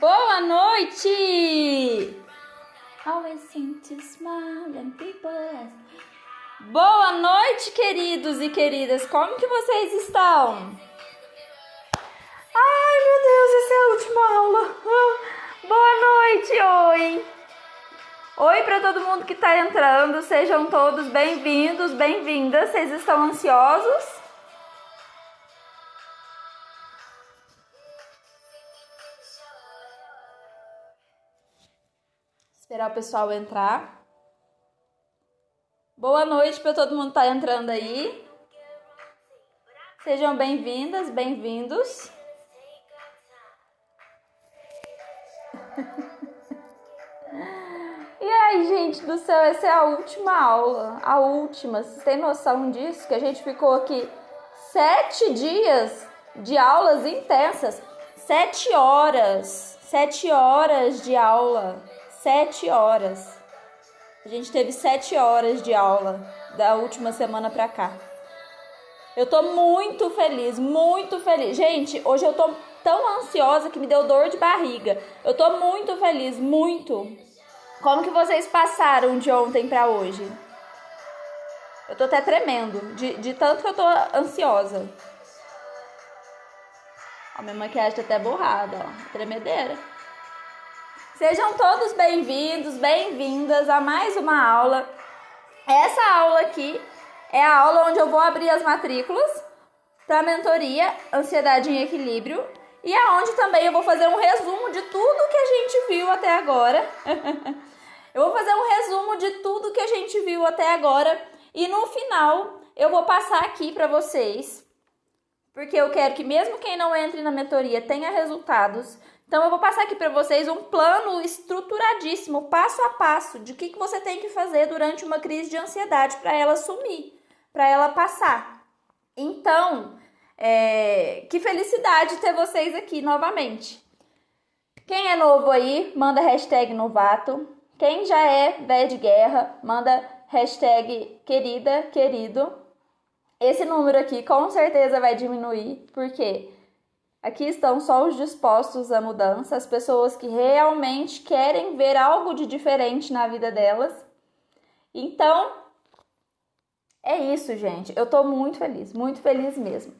Boa noite! Always seem to smile and people ask. Boa noite, queridos e queridas. Como que vocês estão? Ai, meu Deus, essa é a última aula. Boa noite, oi. Oi para todo mundo que está entrando. Sejam todos bem-vindos, bem-vindas. Vocês estão ansiosos? Esperar o pessoal entrar. Boa noite para todo mundo que está entrando aí. Sejam bem-vindas, bem-vindos. E aí, gente do céu, essa é a última aula. A última. Vocês têm noção disso? Que a gente ficou aqui 7 dias de aulas intensas. 7 horas. 7 horas de aula. 7 horas. A gente teve 7 horas de aula da última semana pra cá. Eu tô muito feliz, muito feliz. Gente, hoje eu tô tão ansiosa que me deu dor de barriga. Eu tô muito feliz, muito. Como que vocês passaram de ontem pra hoje? Eu tô até tremendo, de tanto que eu tô ansiosa. Ó, minha maquiagem tá até borrada, ó, tremedeira. Sejam todos bem-vindos, bem-vindas a mais uma aula. Essa aula aqui é a aula onde eu vou abrir as matrículas para a mentoria Ansiedade em Equilíbrio e aonde também eu vou fazer um resumo de tudo que a gente viu até agora. Eu vou fazer um resumo de tudo que a gente viu até agora e no final eu vou passar aqui para vocês, porque eu quero que mesmo quem não entre na mentoria tenha resultados. Então, eu vou passar aqui para vocês um plano estruturadíssimo, passo a passo, de o que você tem que fazer durante uma crise de ansiedade para ela sumir, para ela passar. Então, que felicidade ter vocês aqui novamente. Quem é novo aí, manda hashtag novato. Quem já é velho de guerra, manda hashtag querida, querido. Esse número aqui com certeza vai diminuir, porque aqui estão só os dispostos à mudança, as pessoas que realmente querem ver algo de diferente na vida delas. Então, é isso, gente. Eu tô muito feliz mesmo.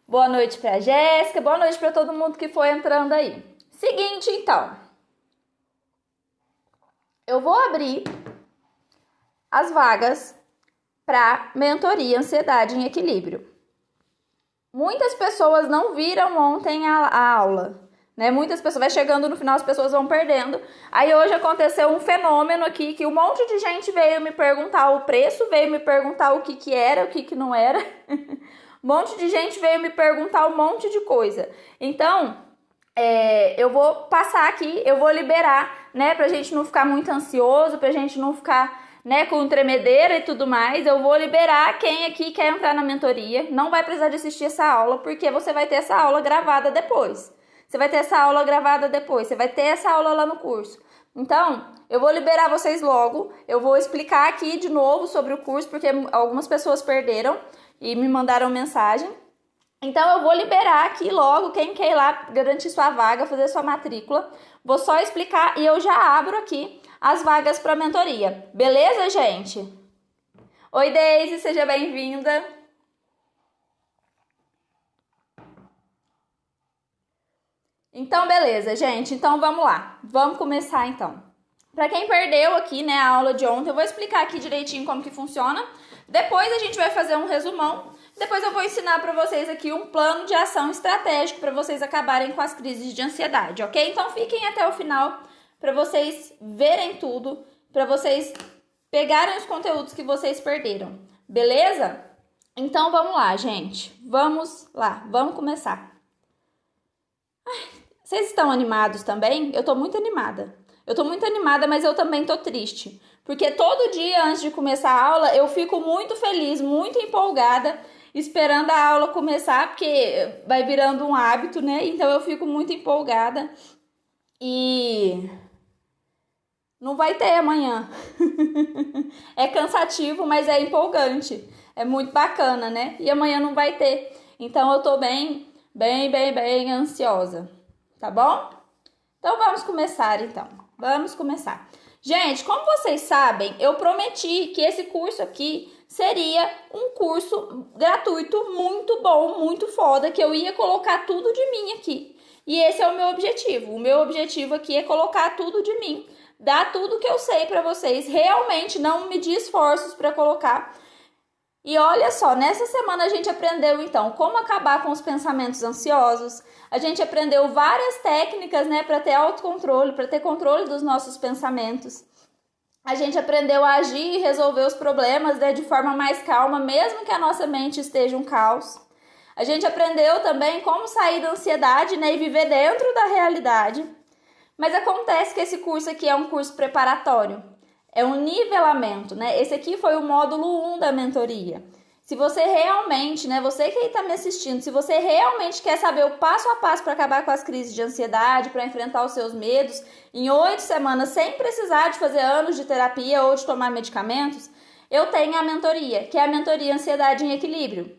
Boa noite pra Jéssica, boa noite pra todo mundo que foi entrando aí. Seguinte, então. Eu vou abrir as vagas para mentoria Ansiedade em Equilíbrio. Muitas pessoas não viram ontem a aula, né? Muitas pessoas, vai chegando no final, as pessoas vão perdendo. Aí hoje aconteceu um fenômeno aqui, que um monte de gente veio me perguntar o preço, veio me perguntar o que era, o que não era. Um monte de gente veio me perguntar um monte de coisa. Então, eu vou passar aqui, eu vou liberar, né? Pra gente não ficar muito ansioso, pra gente não ficar, né, com tremedeira e tudo mais. Eu vou liberar quem aqui quer entrar na mentoria. Não vai precisar de assistir essa aula, porque você vai ter essa aula gravada depois. Você vai ter essa aula gravada depois. Você vai ter essa aula lá no curso. Então, eu vou liberar vocês logo. Eu vou explicar aqui de novo sobre o curso, porque algumas pessoas perderam e me mandaram mensagem. Então, eu vou liberar aqui logo quem quer ir lá garantir sua vaga, fazer sua matrícula. Vou só explicar e eu já abro aqui as vagas para mentoria. Beleza, gente? Oi, Deise, seja bem-vinda. Então, beleza, gente. Então, vamos lá. Vamos começar, então. Para quem perdeu aqui, né, a aula de ontem, eu vou explicar aqui direitinho como que funciona. Depois a gente vai fazer um resumão. Depois eu vou ensinar para vocês aqui um plano de ação estratégico para vocês acabarem com as crises de ansiedade, ok? Então, fiquem até o final para vocês verem tudo, para vocês pegarem os conteúdos que vocês perderam, beleza? Então, vamos lá, gente. Vamos lá, vamos começar. Vocês estão animados também? Eu tô muito animada. Eu tô muito animada, mas eu também tô triste. Porque todo dia antes de começar a aula, eu fico muito feliz, muito empolgada, esperando a aula começar, porque vai virando um hábito, né? Então, eu fico muito empolgada e não vai ter amanhã. É cansativo, mas é empolgante. É muito bacana, né? E amanhã não vai ter. Então, eu tô bem ansiosa. Tá bom? Então, vamos começar, então. Vamos começar. Gente, como vocês sabem, eu prometi que esse curso aqui seria um curso gratuito muito bom, muito foda, que eu ia colocar tudo de mim aqui. E esse é o meu objetivo. O meu objetivo aqui é colocar tudo de mim, dar tudo que eu sei para vocês, realmente não medir esforços para colocar. E olha só, nessa semana a gente aprendeu então como acabar com os pensamentos ansiosos. A gente aprendeu várias técnicas, né, para ter autocontrole, para ter controle dos nossos pensamentos. A gente aprendeu a agir e resolver os problemas, né, de forma mais calma, mesmo que a nossa mente esteja um caos. A gente aprendeu também como sair da ansiedade, né, e viver dentro da realidade. Mas acontece que esse curso aqui é um curso preparatório. É um nivelamento, né? Esse aqui foi o módulo 1 da mentoria. Se você realmente, né, você que está me assistindo, se você realmente quer saber o passo a passo para acabar com as crises de ansiedade, para enfrentar os seus medos, em 8 semanas, sem precisar de fazer anos de terapia ou de tomar medicamentos, eu tenho a mentoria, que é a mentoria Ansiedade em Equilíbrio.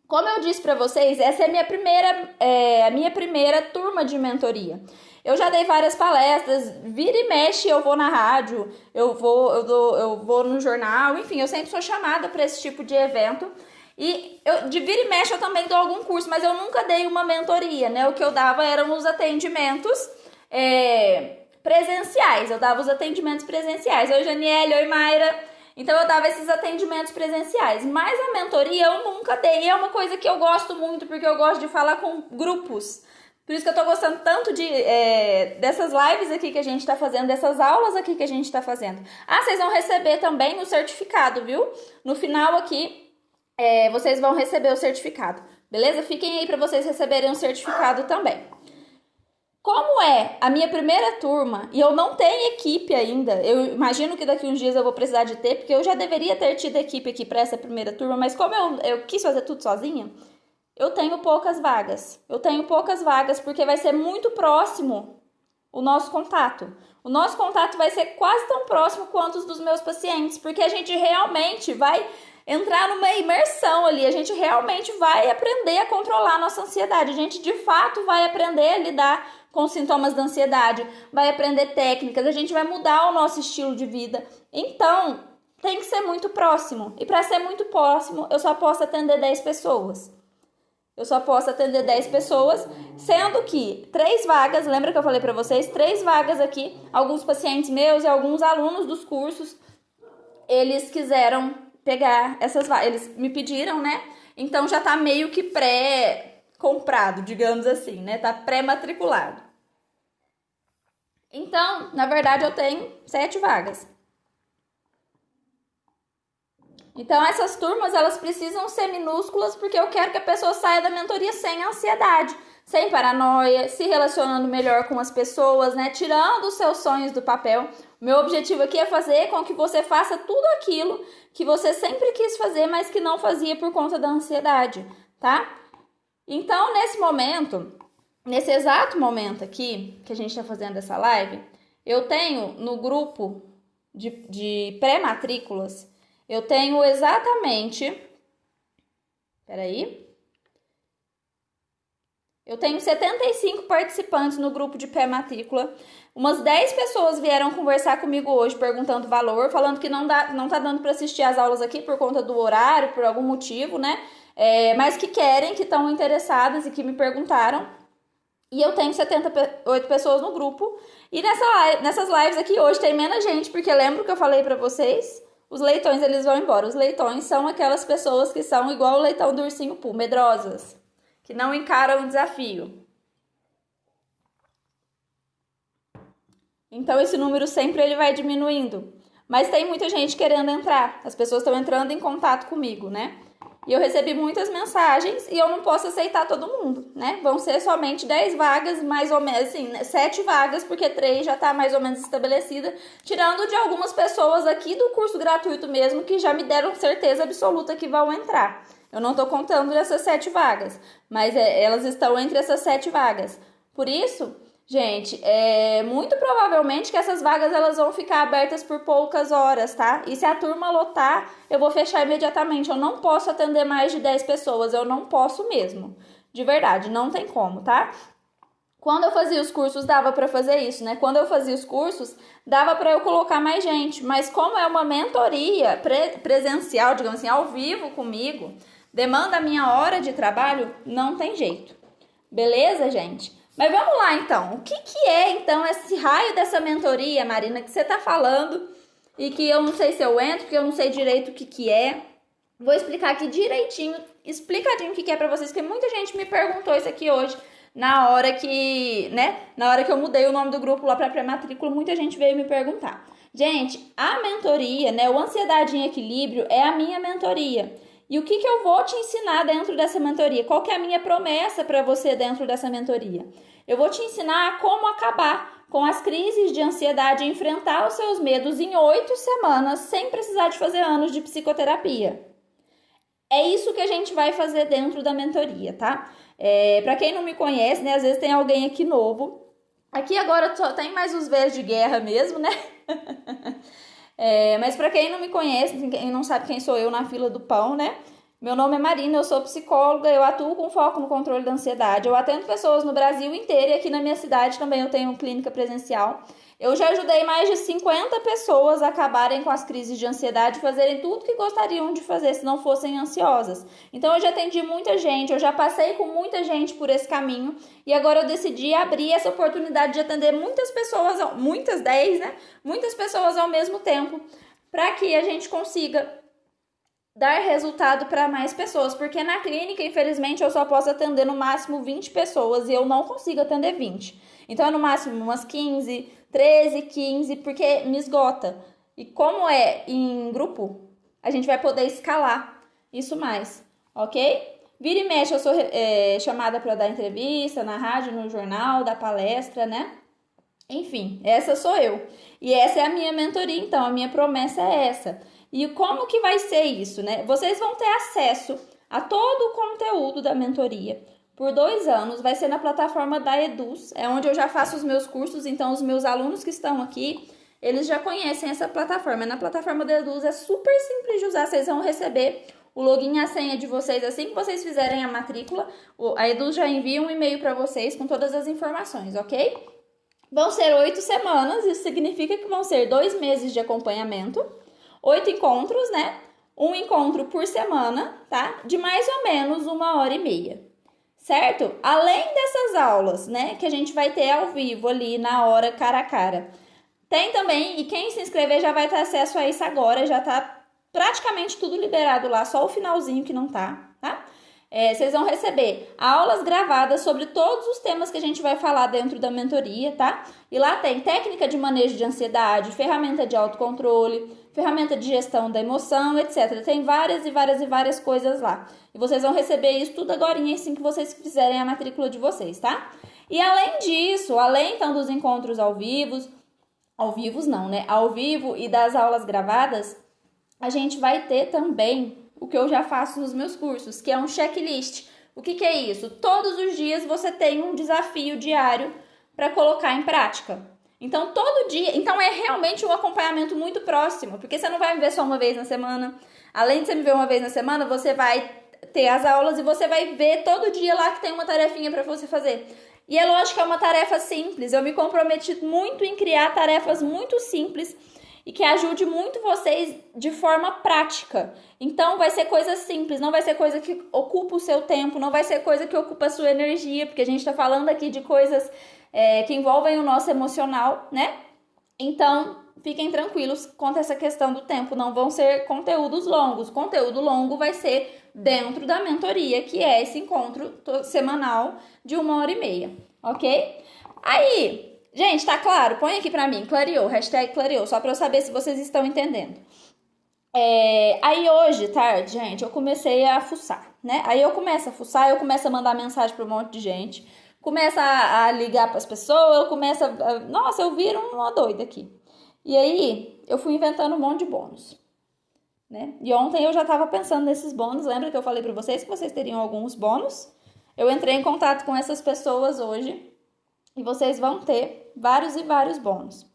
Como eu disse para vocês, essa é a minha primeira turma de mentoria. Eu já dei várias palestras, vira e mexe eu vou na rádio, eu vou no jornal, enfim, eu sempre sou chamada para esse tipo de evento. E de vira e mexe eu também dou algum curso, mas eu nunca dei uma mentoria, né? O que eu dava eram os atendimentos presenciais, eu dava os atendimentos presenciais. Oi, Janiele, oi, Mayra. Então eu dava esses atendimentos presenciais, mas a mentoria eu nunca dei. É uma coisa que eu gosto muito, porque eu gosto de falar com grupos. Por isso que eu tô gostando tanto dessas lives aqui que a gente tá fazendo, dessas aulas aqui que a gente tá fazendo. Ah, vocês vão receber também o certificado, viu? No final aqui, vocês vão receber o certificado, beleza? Fiquem aí para vocês receberem o certificado também. Como é a minha primeira turma e eu não tenho equipe ainda, eu imagino que daqui uns dias eu vou precisar de ter, porque eu já deveria ter tido equipe aqui para essa primeira turma, mas como eu quis fazer tudo sozinha, eu tenho poucas vagas. Eu tenho poucas vagas porque vai ser muito próximo o nosso contato. O nosso contato vai ser quase tão próximo quanto os dos meus pacientes, porque a gente realmente vai entrar numa imersão ali, a gente realmente vai aprender a controlar a nossa ansiedade, a gente de fato vai aprender a lidar com os sintomas da ansiedade, vai aprender técnicas, a gente vai mudar o nosso estilo de vida. Então, tem que ser muito próximo. E para ser muito próximo, eu só posso atender 10 pessoas. Eu só posso atender 10 pessoas, sendo que 3 vagas, lembra que eu falei para vocês? 3 vagas aqui, alguns pacientes meus e alguns alunos dos cursos, eles quiseram pegar essas vagas, eles me pediram, né? Então já tá meio que pré-comprado, digamos assim, né? Tá pré-matriculado. Então, na verdade, eu tenho 7 vagas. Então, essas turmas, elas precisam ser minúsculas porque eu quero que a pessoa saia da mentoria sem ansiedade, sem paranoia, se relacionando melhor com as pessoas, né? Tirando os seus sonhos do papel. O meu objetivo aqui é fazer com que você faça tudo aquilo que você sempre quis fazer, mas que não fazia por conta da ansiedade, tá? Então, nesse exato momento aqui, que a gente tá fazendo essa live, eu tenho no grupo de pré-matrículas, eu tenho exatamente, eu tenho 75 participantes no grupo de pré-matrícula. Umas 10 pessoas vieram conversar comigo hoje perguntando valor, falando que não tá dando para assistir as aulas aqui por conta do horário, por algum motivo, né? Mas que querem, que estão interessadas e que me perguntaram. E eu tenho 78 pessoas no grupo. E nessas lives aqui hoje tem menos gente, porque lembro que eu falei para vocês... Os leitões, eles vão embora. Os leitões são aquelas pessoas que são igual o leitão do ursinho Pooh, medrosas, que não encaram o desafio. Então, esse número sempre ele vai diminuindo. Mas tem muita gente querendo entrar. As pessoas estão entrando em contato comigo, né? E eu recebi muitas mensagens e eu não posso aceitar todo mundo, né? Vão ser somente 10 vagas, mais ou menos, assim, 7 vagas, porque 3 já tá mais ou menos estabelecida, tirando de algumas pessoas aqui do curso gratuito mesmo, que já me deram certeza absoluta que vão entrar. Eu não tô contando essas 7 vagas, mas elas estão entre essas 7 vagas. Por isso... Gente, muito provavelmente que essas vagas elas vão ficar abertas por poucas horas, tá? E se a turma lotar, eu vou fechar imediatamente. Eu não posso atender mais de 10 pessoas, eu não posso mesmo. De verdade, não tem como, tá? Quando eu fazia os cursos, dava para fazer isso, né? Quando eu fazia os cursos, dava para eu colocar mais gente. Mas como é uma mentoria presencial, digamos assim, ao vivo comigo, demanda a minha hora de trabalho, não tem jeito. Beleza, gente? Mas vamos lá, então. O que é, então, esse raio dessa mentoria, Marina, que você tá falando e que eu não sei se eu entro, porque eu não sei direito o que é. Vou explicar aqui direitinho, explicadinho o que é para vocês, porque muita gente me perguntou isso aqui hoje. Na hora que, na hora que eu mudei o nome do grupo lá para pré-matrícula, muita gente veio me perguntar. Gente, a mentoria, o Ansiedade em Equilíbrio é a minha mentoria. E o que eu vou te ensinar dentro dessa mentoria? Qual que é a minha promessa para você dentro dessa mentoria? Eu vou te ensinar como acabar com as crises de ansiedade e enfrentar os seus medos em 8 semanas, sem precisar de fazer anos de psicoterapia. É isso que a gente vai fazer dentro da mentoria, tá? Para quem não me conhece, às vezes tem alguém aqui novo. Aqui agora só tem mais os velhos de guerra mesmo, né? Mas para quem não me conhece, quem não sabe quem sou eu na fila do pão, né? Meu nome é Marina, eu sou psicóloga, eu atuo com foco no controle da ansiedade. Eu atendo pessoas no Brasil inteiro e aqui na minha cidade também eu tenho clínica presencial. Eu já ajudei mais de 50 pessoas a acabarem com as crises de ansiedade, fazerem tudo que gostariam de fazer se não fossem ansiosas. Então eu já atendi muita gente, eu já passei com muita gente por esse caminho e agora eu decidi abrir essa oportunidade de atender muitas pessoas, muitas 10, muitas pessoas ao mesmo tempo, para que a gente consiga dar resultado para mais pessoas, porque na clínica, infelizmente, eu só posso atender no máximo 20 pessoas e eu não consigo atender 20. Então, no máximo umas 15, 13, 15, porque me esgota. E como é em grupo, a gente vai poder escalar isso mais, ok? Vira e mexe, eu sou chamada para dar entrevista na rádio, no jornal, dar palestra, Enfim, essa sou eu. E essa é a minha mentoria, então, a minha promessa é essa. E como que vai ser isso, Vocês vão ter acesso a todo o conteúdo da mentoria por 2 anos. Vai ser na plataforma da Eduz, é onde eu já faço os meus cursos. Então, os meus alunos que estão aqui, eles já conhecem essa plataforma. Na plataforma da Eduz é super simples de usar. Vocês vão receber o login e a senha de vocês assim que vocês fizerem a matrícula. A Eduz já envia um e-mail para vocês com todas as informações, ok? Vão ser 8 semanas, isso significa que vão ser 2 meses de acompanhamento. 8 encontros, Um encontro por semana, tá? De mais ou menos 1h30, certo? Além dessas aulas, que a gente vai ter ao vivo ali na hora, cara a cara. Tem também, e quem se inscrever já vai ter acesso a isso agora, já tá praticamente tudo liberado lá, só o finalzinho que não tá? Vocês vão receber aulas gravadas sobre todos os temas que a gente vai falar dentro da mentoria, tá? E lá tem técnica de manejo de ansiedade, ferramenta de autocontrole, ferramenta de gestão da emoção, etc. Tem várias coisas lá. E vocês vão receber isso tudo agora, assim que vocês fizerem a matrícula de vocês, tá? E além disso, além então dos encontros ao vivo e das aulas gravadas, a gente vai ter também o que eu já faço nos meus cursos, que é um checklist. O que é isso? Todos os dias você tem um desafio diário para colocar em prática. Então, todo dia... Então, é realmente um acompanhamento muito próximo, porque você não vai me ver só uma vez na semana. Além de você me ver uma vez na semana, você vai ter as aulas e você vai ver todo dia lá que tem uma tarefinha para você fazer. E é lógico que é uma tarefa simples. Eu me comprometi muito em criar tarefas muito simples e que ajude muito vocês de forma prática. Então, vai ser coisa simples, não vai ser coisa que ocupa o seu tempo, não vai ser coisa que ocupa a sua energia, porque a gente está falando aqui de coisas que envolvem o nosso emocional, Então, fiquem tranquilos quanto a essa questão do tempo, não vão ser conteúdos longos. Conteúdo longo vai ser dentro da mentoria, que é esse encontro semanal de 1h30, ok? Aí... Gente, tá claro? Põe aqui pra mim, clareou, #clareou, só pra eu saber se vocês estão entendendo. Aí hoje, tarde, gente, eu comecei a fuçar, Aí eu começo a fuçar, eu começo a mandar mensagem pra um monte de gente, começo a ligar pras pessoas, eu começo Nossa, eu viro uma doida aqui. E aí, eu fui inventando um monte de bônus, E ontem eu já tava pensando nesses bônus, lembra que eu falei pra vocês que vocês teriam alguns bônus? Eu entrei em contato com essas pessoas hoje, e vocês vão ter vários bônus,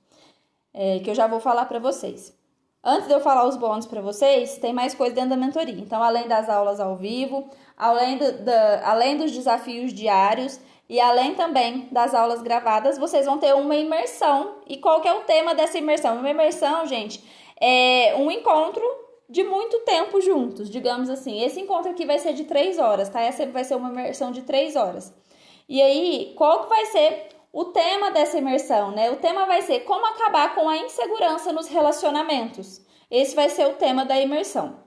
que eu já vou falar para vocês. Antes de eu falar os bônus para vocês, tem mais coisa dentro da mentoria. Então, além das aulas ao vivo, além dos desafios diários, E além também das aulas gravadas, vocês vão ter uma imersão. E qual que é o tema dessa imersão? Uma imersão, gente, é um encontro de muito tempo juntos, digamos assim. Esse encontro aqui vai ser de 3 horas, tá? Essa vai ser uma imersão de 3 horas. E aí, qual que vai ser o tema dessa imersão, né? O tema vai ser como acabar com a insegurança nos relacionamentos. Esse vai ser o tema da imersão,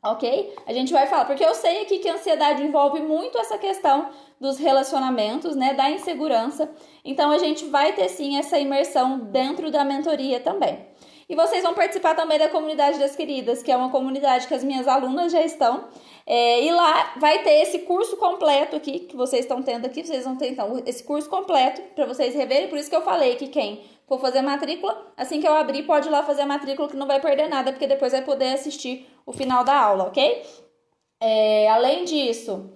ok? A gente vai falar, porque eu sei aqui que a ansiedade envolve muito essa questão dos relacionamentos, né? Da insegurança. Então, a gente vai ter sim essa imersão dentro da mentoria também. E vocês vão participar também da Comunidade das Queridas, que é uma comunidade que as minhas alunas já estão. E lá vai ter esse curso completo aqui, que vocês estão tendo aqui. Vocês vão ter, então, esse curso completo para vocês reverem. Por isso que eu falei que quem for fazer matrícula, assim que eu abrir, pode ir lá fazer a matrícula, que não vai perder nada, porque depois vai poder assistir o final da aula, ok? Além disso,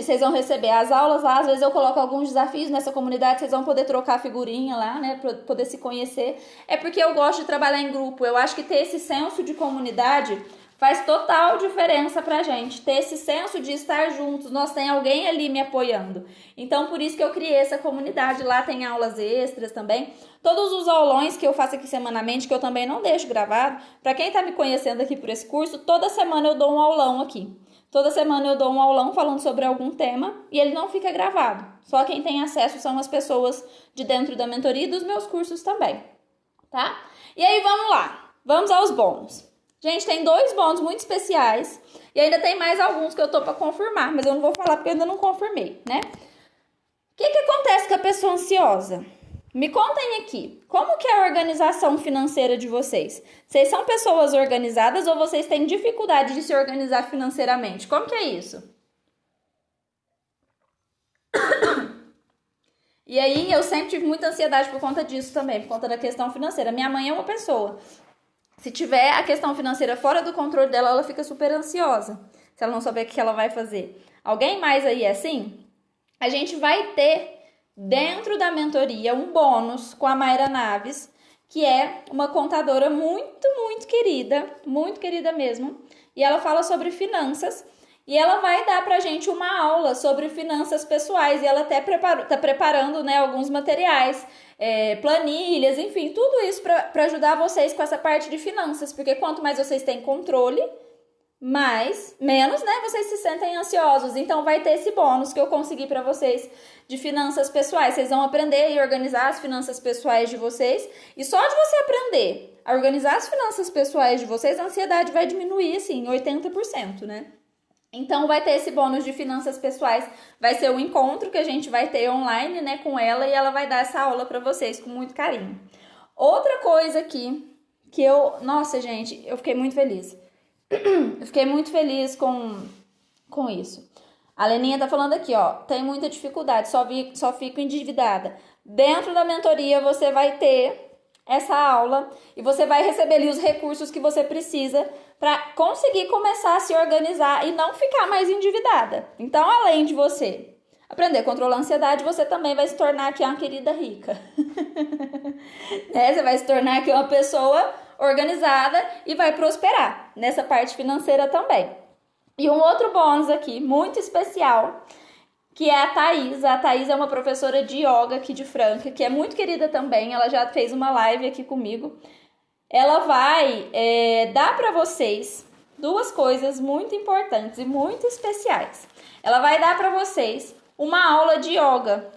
vocês vão receber as aulas lá. Às vezes eu coloco alguns desafios nessa comunidade, vocês vão poder trocar figurinha lá, né, pra poder se conhecer. É porque eu gosto de trabalhar em grupo. Eu acho que ter esse senso de comunidade faz total diferença pra gente. Ter esse senso de estar juntos, nós tem alguém ali me apoiando. Então, por isso que eu criei essa comunidade. Lá tem aulas extras também. Todos os aulões que eu faço aqui semanalmente, que eu também não deixo gravado. Pra quem tá me conhecendo aqui por esse curso, toda semana eu dou um aulão aqui. Toda semana eu dou um aulão falando sobre algum tema e ele não fica gravado. Só quem tem acesso são as pessoas de dentro da mentoria e dos meus cursos também, tá? E aí, vamos lá. Vamos aos bônus. Gente, tem 2 bônus muito especiais e ainda tem mais alguns que eu tô pra confirmar, mas eu não vou falar porque eu ainda não confirmei, né? O que acontece com a pessoa ansiosa? Me contem aqui, como que é a organização financeira de vocês? Vocês são pessoas organizadas ou vocês têm dificuldade de se organizar financeiramente? Como que é isso? E aí, eu sempre tive muita ansiedade por conta disso também, por conta da questão financeira. Minha mãe é uma pessoa. Se tiver a questão financeira fora do controle dela, ela fica super ansiosa. Se ela não souber o que ela vai fazer. Alguém mais aí é assim? A gente vai ter dentro da mentoria um bônus com a Mayra Naves, que é uma contadora muito querida mesmo. E ela fala sobre finanças. E ela vai dar pra gente uma aula sobre finanças pessoais. E ela até tá preparando, né, alguns materiais, planilhas, enfim, tudo isso para ajudar vocês com essa parte de finanças. Porque quanto mais vocês têm controle, menos, né, vocês se sentem ansiosos. Então vai ter esse bônus que eu consegui para vocês de finanças pessoais. Vocês vão aprender e organizar as finanças pessoais de vocês. E só de você aprender a organizar as finanças pessoais de vocês, a ansiedade vai diminuir, assim, 80%, né? Então, vai ter esse bônus de finanças pessoais. Vai ser um encontro que a gente vai ter online, né, com ela. E ela vai dar essa aula pra vocês com muito carinho. Outra coisa aqui que nossa, gente, eu fiquei muito feliz. Eu fiquei muito feliz com isso. A Leninha tá falando aqui, ó. Tem muita dificuldade, só fico endividada. Dentro da mentoria, você vai ter essa aula e você vai receber ali os recursos que você precisa para conseguir começar a se organizar e não ficar mais endividada. Então, além de você aprender a controlar a ansiedade, você também vai se tornar aqui uma querida rica. Você vai se tornar aqui uma pessoa organizada e vai prosperar nessa parte financeira também. E um outro bônus aqui, muito especial, que é a Thaís. A Thaís é uma professora de yoga aqui de Franca, que é muito querida também. Ela já fez uma live aqui comigo. Ela vai dar para vocês 2 coisas muito importantes e muito especiais. Ela vai dar para vocês uma aula de yoga.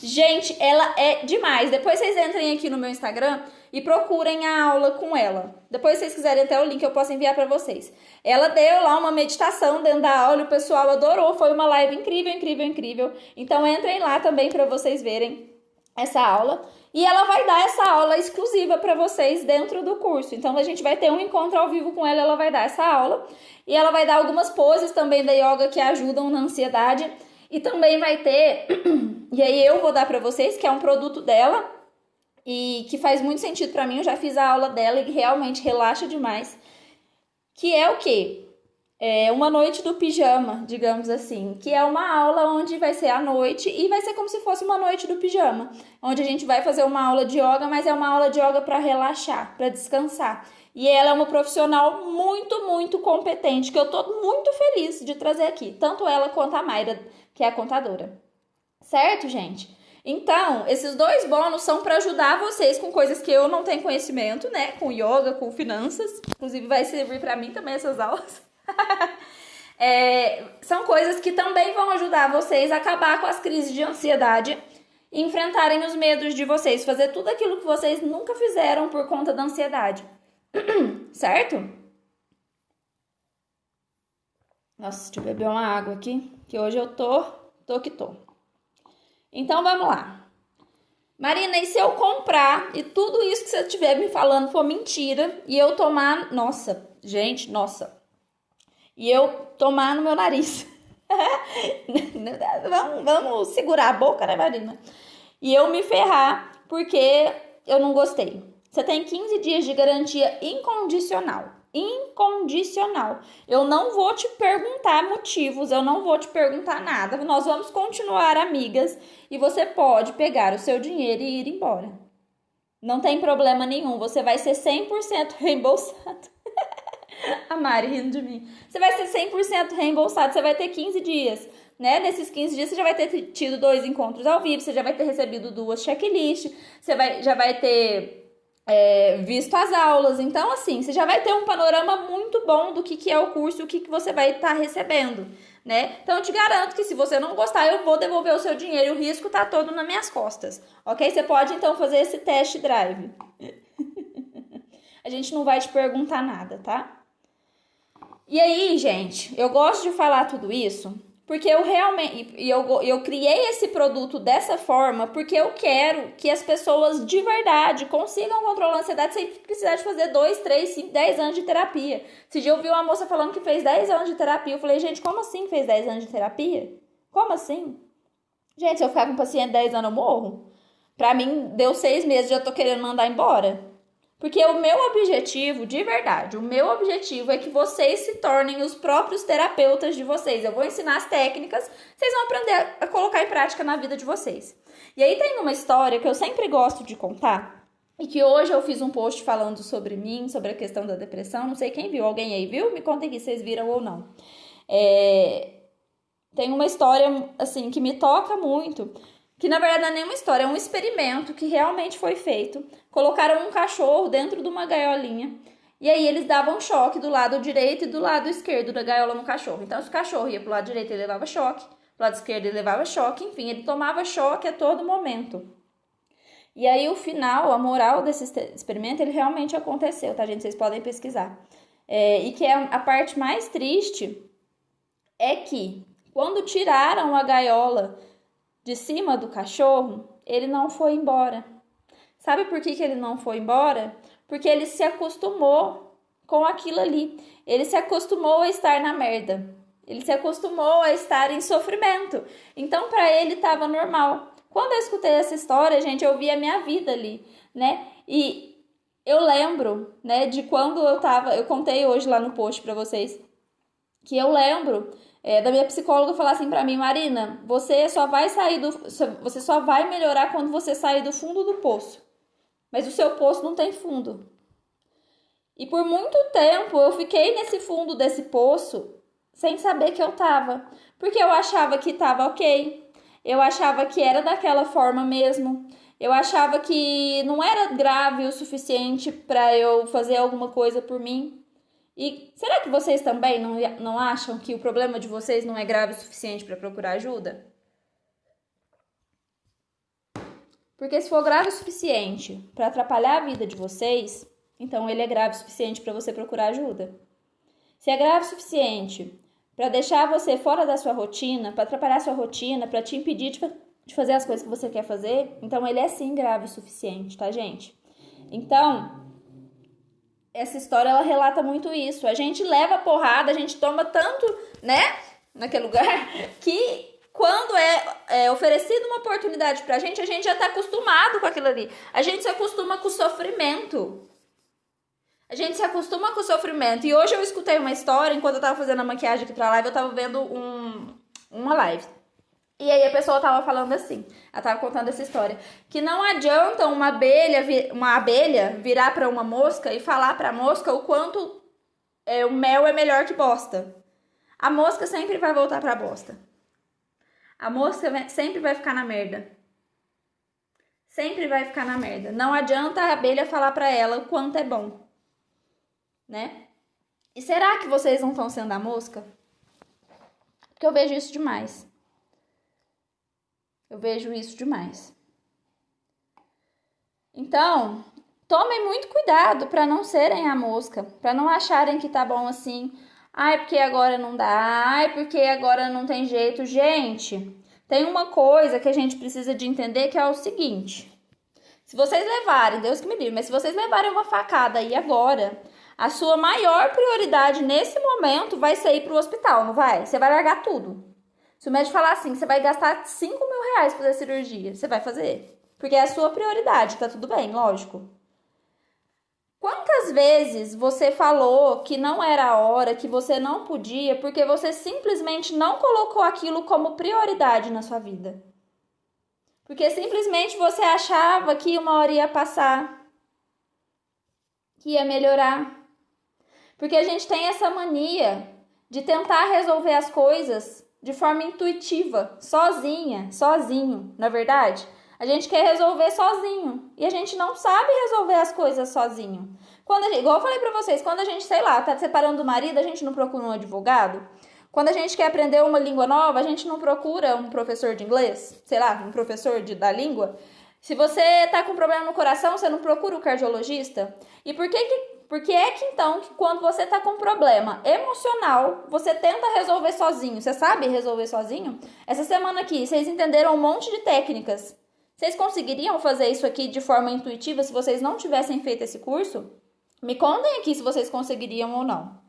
Gente, ela é demais. Depois vocês entrem aqui no meu Instagram e procurem a aula com ela. Depois, se vocês quiserem até o link, eu posso enviar para vocês. Ela deu lá uma meditação dentro da aula e o pessoal adorou. Foi uma live incrível. Então, entrem lá também para vocês verem essa aula. E ela vai dar essa aula exclusiva para vocês dentro do curso. Então, a gente vai ter um encontro ao vivo com ela. Ela vai dar essa aula. E ela vai dar algumas poses também da yoga que ajudam na ansiedade. E também vai ter... E aí, eu vou dar para vocês, que é um produto dela. E que faz muito sentido para mim. Eu já fiz a aula dela e realmente relaxa demais. Que é o quê? É uma noite do pijama, digamos assim. Que é uma aula onde vai ser à noite e vai ser como se fosse uma noite do pijama. Onde a gente vai fazer uma aula de yoga, mas é uma aula de yoga para relaxar, para descansar. E ela é uma profissional muito competente, que eu tô muito feliz de trazer aqui. Tanto ela quanto a Mayra, que é a contadora. Certo, gente? Então, esses dois bônus são para ajudar vocês com coisas que eu não tenho conhecimento, né? Com yoga, com finanças. Inclusive, vai servir para mim também essas aulas. São coisas que também vão ajudar vocês a acabar com as crises de ansiedade, enfrentarem os medos de vocês, fazer tudo aquilo que vocês nunca fizeram por conta da ansiedade. Certo? Nossa, deixa eu beber uma água aqui, que hoje eu tô. Então, vamos lá. Marina, e se eu comprar e tudo isso que você estiver me falando for mentira e eu tomar... Nossa, gente, nossa. E eu tomar no meu nariz. vamos segurar a boca, né, Marina? E eu me ferrar porque eu não gostei. Você tem 15 dias de garantia incondicional. Incondicional. Eu não vou te perguntar motivos, eu não vou te perguntar nada. Nós vamos continuar amigas e você pode pegar o seu dinheiro e ir embora. Não tem problema nenhum, você vai ser 100% reembolsado. A Mari rindo de mim. Você vai ser 100% reembolsado, você vai ter 15 dias. Né? Nesses 15 dias você já vai ter tido 2 encontros ao vivo, você já vai ter recebido 2 checklists, você já vai ter visto as aulas. Então, assim, você já vai ter um panorama muito bom do que é o curso e o que você vai estar recebendo, né? Então, eu te garanto que se você não gostar, eu vou devolver o seu dinheiro e o risco tá todo nas minhas costas, ok? Você pode, então, fazer esse test drive. A gente não vai te perguntar nada, tá? E aí, gente, eu gosto de falar tudo isso porque eu realmente, eu criei esse produto dessa forma porque eu quero que as pessoas de verdade consigam controlar a ansiedade sem precisar de fazer 2, 3, 5, 10 anos de terapia. Esse dia eu vi uma moça falando que fez 10 anos de terapia. Eu falei, gente, como assim fez 10 anos de terapia? Como assim? Gente, se eu ficar com um paciente 10 anos, eu morro. Pra mim, deu 6 meses e já tô querendo mandar embora. Porque o meu objetivo, de verdade, o meu objetivo é que vocês se tornem os próprios terapeutas de vocês. Eu vou ensinar as técnicas, vocês vão aprender a colocar em prática na vida de vocês. E aí tem uma história que eu sempre gosto de contar, e que hoje eu fiz um post falando sobre mim, sobre a questão da depressão. Não sei quem viu, alguém aí viu? Me contem aqui se vocês viram ou não. Tem uma história, assim, que me toca muito, que na verdade não é nenhuma história, é um experimento que realmente foi feito. Colocaram um cachorro dentro de uma gaiolinha e aí eles davam choque do lado direito e do lado esquerdo da gaiola no cachorro. Então, se o cachorro ia pro lado direito, ele levava choque, pro lado esquerdo ele levava choque, enfim, ele tomava choque a todo momento. E aí o final, a moral desse experimento, ele realmente aconteceu, tá, gente? Vocês podem pesquisar. E que é a parte mais triste é que quando tiraram a gaiola de cima do cachorro, ele não foi embora. Sabe por que ele não foi embora? Porque ele se acostumou com aquilo ali. Ele se acostumou a estar na merda. Ele se acostumou a estar em sofrimento. Então, para ele, estava normal. Quando eu escutei essa história, gente, eu vi a minha vida ali, né? E eu lembro, né, de quando eu contei hoje lá no post para vocês, que eu lembro da minha psicóloga falar assim pra mim, Marina, você só vai melhorar quando você sair do fundo do poço. Mas o seu poço não tem fundo. E por muito tempo eu fiquei nesse fundo desse poço sem saber que eu tava. Porque eu achava que tava ok. Eu achava que era daquela forma mesmo. Eu achava que não era grave o suficiente pra eu fazer alguma coisa por mim. E será que vocês também não acham que o problema de vocês não é grave o suficiente para procurar ajuda? Porque se for grave o suficiente para atrapalhar a vida de vocês, então ele é grave o suficiente para você procurar ajuda. Se é grave o suficiente para deixar você fora da sua rotina, para atrapalhar a sua rotina, para te impedir de fazer as coisas que você quer fazer, então ele é sim grave o suficiente, tá, gente? Então, essa história, ela relata muito isso. A gente leva porrada, a gente toma tanto, né, naquele lugar, que quando é oferecida uma oportunidade pra gente, a gente já tá acostumado com aquilo ali. A gente se acostuma com o sofrimento. A gente se acostuma com o sofrimento. E hoje eu escutei uma história, enquanto eu tava fazendo a maquiagem aqui pra live, eu tava vendo uma live. E aí a pessoa tava falando assim, ela tava contando essa história, que não adianta uma abelha virar pra uma mosca e falar pra mosca o quanto o mel é melhor que bosta. A mosca sempre vai voltar pra bosta. a mosca sempre vai ficar na merda. Sempre vai ficar na merda. Não adianta a abelha falar pra ela o quanto é bom, né? E será que vocês não estão sendo a mosca? Porque eu vejo isso demais. Eu vejo isso demais. Então, tomem muito cuidado para não serem a mosca, para não acharem que tá bom assim. Ai, porque agora não dá. Ai, porque agora não tem jeito. Gente, tem uma coisa que a gente precisa de entender que é o seguinte. Se vocês levarem, Deus que me livre, mas se vocês levarem uma facada aí agora, a sua maior prioridade nesse momento vai ser ir pro hospital, não vai? Você vai largar tudo. Se o médico falar assim, você vai gastar 5 mil reais pra fazer cirurgia, você vai fazer. Porque é a sua prioridade, tá tudo bem, lógico. Quantas vezes você falou que não era a hora, que você não podia, porque você simplesmente não colocou aquilo como prioridade na sua vida? Porque simplesmente você achava que uma hora ia passar, que ia melhorar. Porque a gente tem essa mania de tentar resolver as coisas de forma intuitiva, sozinho, na verdade. A gente quer resolver sozinho e a gente não sabe resolver as coisas sozinho. Igual eu falei pra vocês, quando a gente, sei lá, tá separando do marido, a gente não procura um advogado. Quando a gente quer aprender uma língua nova, a gente não procura um professor de inglês, sei lá, um professor da língua. Se você tá com problema no coração, você não procura o cardiologista. E por que é que então, que quando você tá com um problema emocional, você tenta resolver sozinho? Você sabe resolver sozinho? Essa semana aqui, vocês entenderam um monte de técnicas. Vocês conseguiriam fazer isso aqui de forma intuitiva se vocês não tivessem feito esse curso? Me contem aqui se vocês conseguiriam ou não.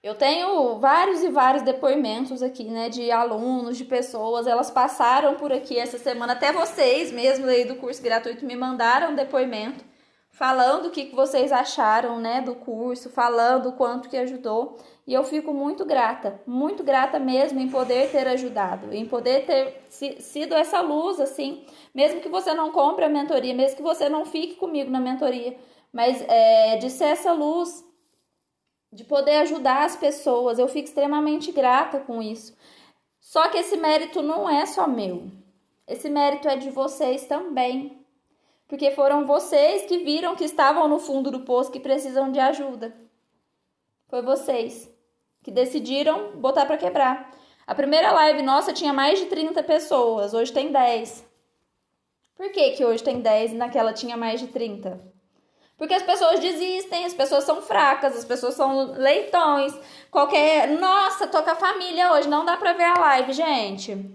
Eu tenho vários e vários depoimentos aqui, né, de alunos, de pessoas, elas passaram por aqui essa semana, até vocês mesmo aí do curso gratuito me mandaram um depoimento falando o que vocês acharam, né, do curso, falando o quanto que ajudou, e eu fico muito grata mesmo em poder ter ajudado, em poder ter sido essa luz, assim, mesmo que você não compre a mentoria, mesmo que você não fique comigo na mentoria, mas de ser essa luz, de poder ajudar as pessoas. Eu fico extremamente grata com isso. Só que esse mérito não é só meu. Esse mérito é de vocês também. Porque foram vocês que viram que estavam no fundo do poço, que precisam de ajuda. Foi vocês que decidiram botar para quebrar. A primeira live nossa tinha mais de 30 pessoas, hoje tem 10. Por que hoje tem 10 e naquela tinha mais de 30? Porque as pessoas desistem, as pessoas são fracas, as pessoas são leitões. Nossa, tô com a família hoje, não dá pra ver a live, gente.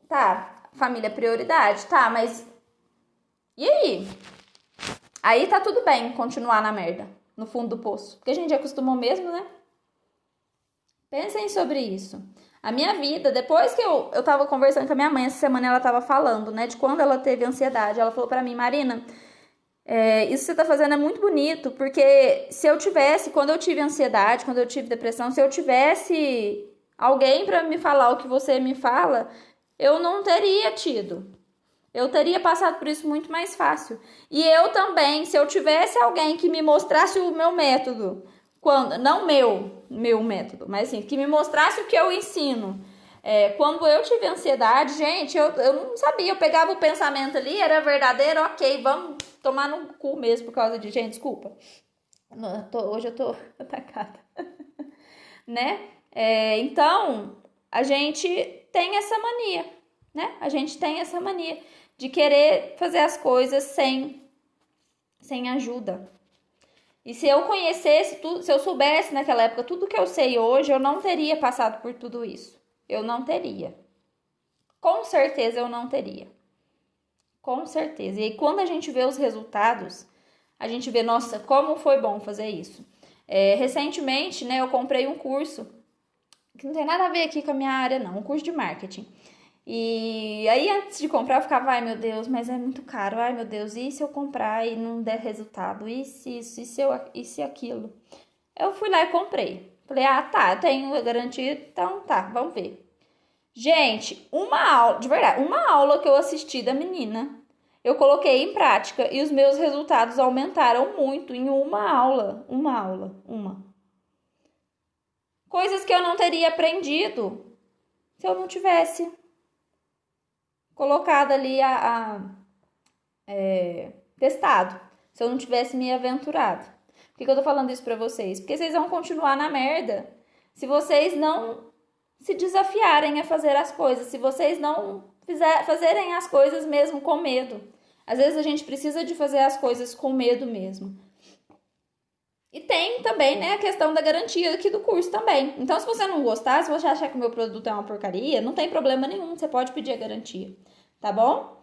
Tá, família é prioridade, tá, mas... E aí? Aí tá tudo bem continuar na merda, no fundo do poço. Porque a gente acostumou mesmo, né? Pensem sobre isso. A minha vida, depois que eu tava conversando com a minha mãe, essa semana ela tava falando, né, de quando ela teve ansiedade. Ela falou pra mim, Marina... isso que você tá fazendo é muito bonito, porque se eu tivesse, quando eu tive ansiedade, quando eu tive depressão, se eu tivesse alguém pra me falar o que você me fala, eu não teria tido. Eu teria passado por isso muito mais fácil. E eu também, se eu tivesse alguém que me mostrasse o meu método, não meu método, mas assim, que me mostrasse o que eu ensino. Quando eu tive ansiedade, gente, eu não sabia, eu pegava o pensamento ali, era verdadeiro, ok, vamos tomar no cu mesmo por causa de... Gente, desculpa. Hoje eu tô atacada. Né? Então, a gente tem essa mania, né? A gente tem essa mania de querer fazer as coisas sem ajuda. E se eu conhecesse tudo, se eu soubesse naquela época tudo que eu sei hoje, eu não teria passado por tudo isso. Eu não teria. Com certeza eu não teria. Com certeza. E aí, quando a gente vê os resultados, a gente vê, nossa, como foi bom fazer isso. Recentemente, né, eu comprei um curso, que não tem nada a ver aqui com a minha área, não, um curso de marketing. E aí, antes de comprar, eu ficava, ai meu Deus, mas é muito caro, ai meu Deus, e se eu comprar e não der resultado? E se isso, e se aquilo? Eu fui lá e comprei. Falei, tá, eu tenho garantia, então tá, vamos ver. Gente, uma aula, de verdade, uma aula que eu assisti da menina, eu coloquei em prática e os meus resultados aumentaram muito em uma aula. Coisas que eu não teria aprendido se eu não tivesse colocado ali testado, se eu não tivesse me aventurado. Por que eu tô falando isso pra vocês? Porque vocês vão continuar na merda se vocês não se desafiarem a fazer as coisas, se vocês não fazerem as coisas mesmo com medo. Às vezes a gente precisa de fazer as coisas com medo mesmo. E tem também, né, a questão da garantia aqui do curso também. Então, se você não gostar, se você achar que o meu produto é uma porcaria, não tem problema nenhum, você pode pedir a garantia, tá bom?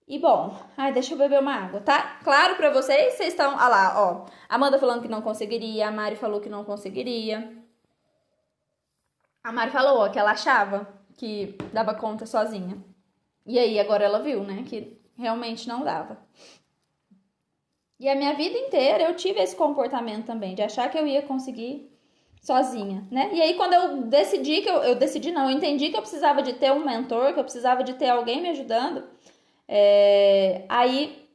E bom, deixa eu beber uma água, tá? Claro pra vocês, vocês estão, lá, ó, Amanda falando que não conseguiria, a Mari falou que não conseguiria. A Mari falou, ó, que ela achava que dava conta sozinha. E aí, agora ela viu, né, que realmente não dava. E a minha vida inteira eu tive esse comportamento também, de achar que eu ia conseguir sozinha, né? E aí, quando eu decidi eu entendi que eu precisava de ter um mentor, que eu precisava de ter alguém me ajudando, aí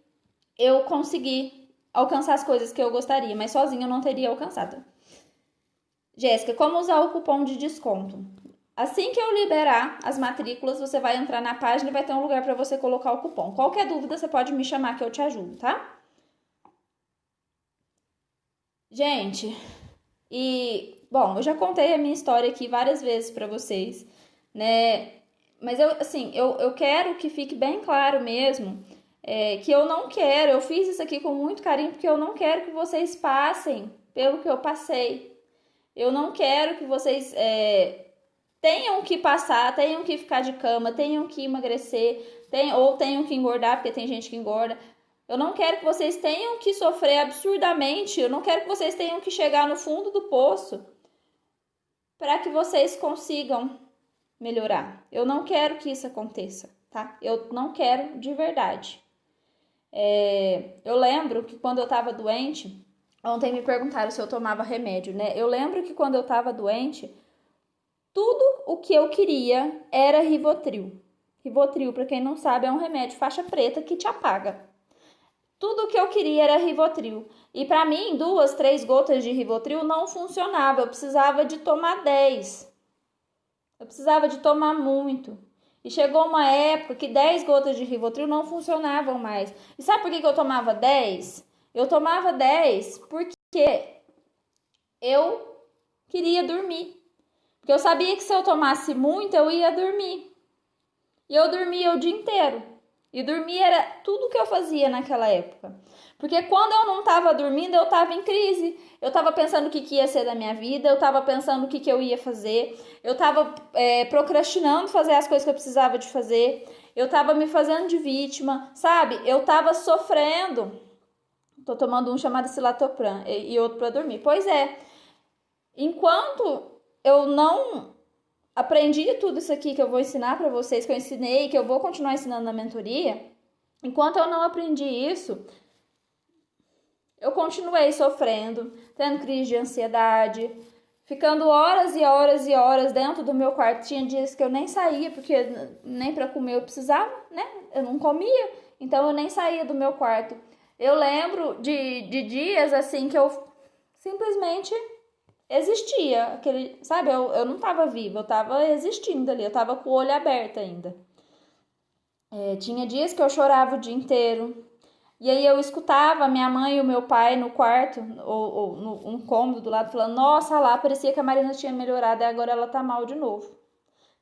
eu consegui alcançar as coisas que eu gostaria, mas sozinha eu não teria alcançado. Jéssica, como usar o cupom de desconto? Assim que eu liberar as matrículas, você vai entrar na página e vai ter um lugar para você colocar o cupom. Qualquer dúvida, você pode me chamar que eu te ajudo, tá? Gente, bom, eu já contei a minha história aqui várias vezes para vocês, né? Mas eu quero que fique bem claro mesmo, que eu não quero, eu fiz isso aqui com muito carinho, porque eu não quero que vocês passem pelo que eu passei. Eu não quero que vocês tenham que passar, tenham que ficar de cama, tenham que emagrecer, ou tenham que engordar, porque tem gente que engorda. Eu não quero que vocês tenham que sofrer absurdamente, eu não quero que vocês tenham que chegar no fundo do poço para que vocês consigam melhorar. Eu não quero que isso aconteça, tá? Eu não quero de verdade. Eu lembro que quando eu tava doente, ontem me perguntaram se eu tomava remédio, né? Eu lembro que quando eu tava doente, tudo o que eu queria era Rivotril. Rivotril, para quem não sabe, é um remédio faixa preta que te apaga. Tudo o que eu queria era Rivotril. E para mim, 2, 3 gotas de Rivotril não funcionava. Eu precisava de tomar 10. Eu precisava de tomar muito. E chegou uma época que 10 gotas de Rivotril não funcionavam mais. E sabe por que eu tomava 10? Eu tomava 10 porque eu queria dormir. Porque eu sabia que se eu tomasse muito, eu ia dormir. E eu dormia o dia inteiro. E dormir era tudo que eu fazia naquela época. Porque quando eu não estava dormindo, eu estava em crise. Eu estava pensando o que ia ser da minha vida, eu estava pensando o que eu ia fazer. Eu estava procrastinando fazer as coisas que eu precisava de fazer. Eu estava me fazendo de vítima, sabe? Eu estava sofrendo. Tô tomando um chamado Cilatopram e outro para dormir. Pois é. Enquanto eu não aprendi tudo isso aqui que eu vou ensinar para vocês, que eu ensinei, que eu vou continuar ensinando na mentoria, enquanto eu não aprendi isso, eu continuei sofrendo, tendo crise de ansiedade, ficando horas e horas e horas dentro do meu quarto. Tinha dias que eu nem saía, porque nem para comer eu precisava, né? Eu não comia, então eu nem saía do meu quarto. Eu lembro de dias assim que eu simplesmente existia, sabe, eu não tava viva, eu tava existindo ali, eu tava com o olho aberto ainda. Tinha dias que eu chorava o dia inteiro, e aí eu escutava minha mãe e o meu pai no quarto, ou num cômodo do lado, falando, nossa, lá, parecia que a Marina tinha melhorado e agora ela tá mal de novo.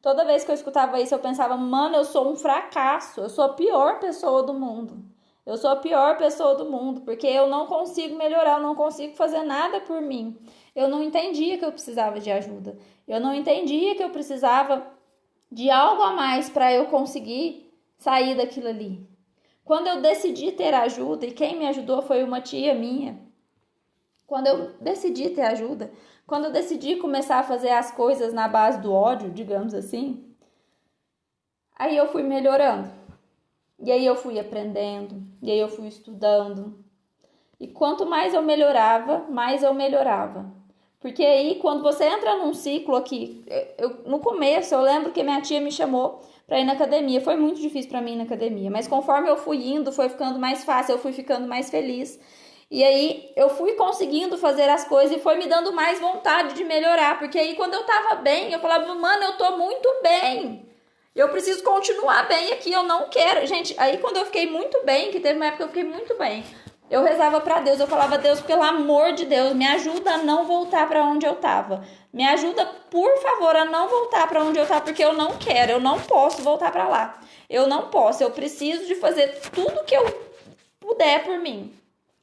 Toda vez que eu escutava isso, eu pensava, mano, eu sou um fracasso, eu sou a pior pessoa do mundo. Eu sou a pior pessoa do mundo, porque eu não consigo melhorar, eu não consigo fazer nada por mim. Eu não entendia que eu precisava de ajuda. Eu não entendia que eu precisava de algo a mais para eu conseguir sair daquilo ali. Quando eu decidi ter ajuda, e quem me ajudou foi uma tia minha. Quando eu decidi ter ajuda, quando eu decidi começar a fazer as coisas na base do ódio, digamos assim, aí eu fui melhorando. E aí eu fui aprendendo, e aí eu fui estudando. E quanto mais eu melhorava, mais eu melhorava. Porque aí, quando você entra num ciclo aqui, no começo, eu lembro que minha tia me chamou para ir na academia. Foi muito difícil para mim ir na academia, mas conforme eu fui indo, foi ficando mais fácil, eu fui ficando mais feliz. E aí eu fui conseguindo fazer as coisas e foi me dando mais vontade de melhorar. Porque aí quando eu tava bem, eu falava, mano, eu tô muito bem. Eu preciso continuar bem aqui, eu não quero. Gente, aí quando eu fiquei muito bem, que teve uma época que eu fiquei muito bem, eu rezava pra Deus, eu falava, Deus, pelo amor de Deus, me ajuda a não voltar pra onde eu tava. Me ajuda, por favor, a não voltar pra onde eu tava, porque eu não quero, eu não posso voltar pra lá. Eu não posso, eu preciso de fazer tudo que eu puder por mim.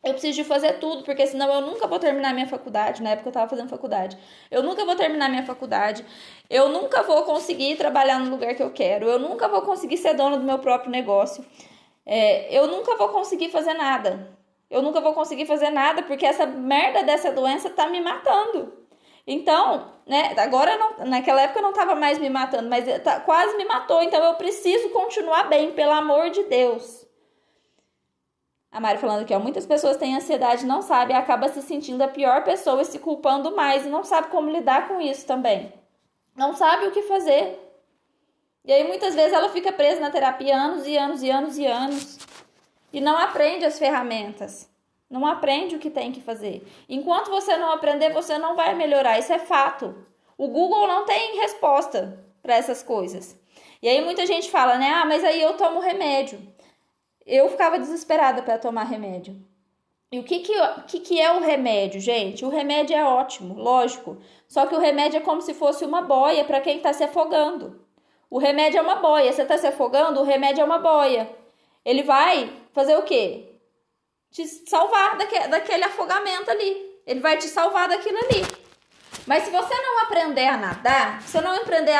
Eu preciso de fazer tudo, porque senão eu nunca vou terminar minha faculdade. Na época eu tava fazendo faculdade. Eu nunca vou terminar minha faculdade. Eu nunca vou conseguir trabalhar no lugar que eu quero. Eu nunca vou conseguir ser dona do meu próprio negócio. Eu nunca vou conseguir fazer nada. Eu nunca vou conseguir fazer nada porque essa merda dessa doença tá me matando. Então, né, agora, naquela época eu não tava mais me matando, mas quase me matou. Então eu preciso continuar bem, pelo amor de Deus. A Mari falando aqui, ó, muitas pessoas têm ansiedade, não sabe, e acaba se sentindo a pior pessoa e se culpando mais e não sabe como lidar com isso também. Não sabe o que fazer. E aí muitas vezes ela fica presa na terapia anos e anos e anos e anos e não aprende as ferramentas. Não aprende o que tem que fazer. Enquanto você não aprender, você não vai melhorar, isso é fato. O Google não tem resposta para essas coisas. E aí muita gente fala, né, mas aí eu tomo remédio. Eu ficava desesperada para tomar remédio. E o que é o remédio, gente? O remédio é ótimo, lógico. Só que o remédio é como se fosse uma boia para quem está se afogando. O remédio é uma boia. Você está se afogando, o remédio é uma boia. Ele vai fazer o quê? Te salvar daquele afogamento ali. Ele vai te salvar daquilo ali. Mas se você não aprender a nadar, se você não aprender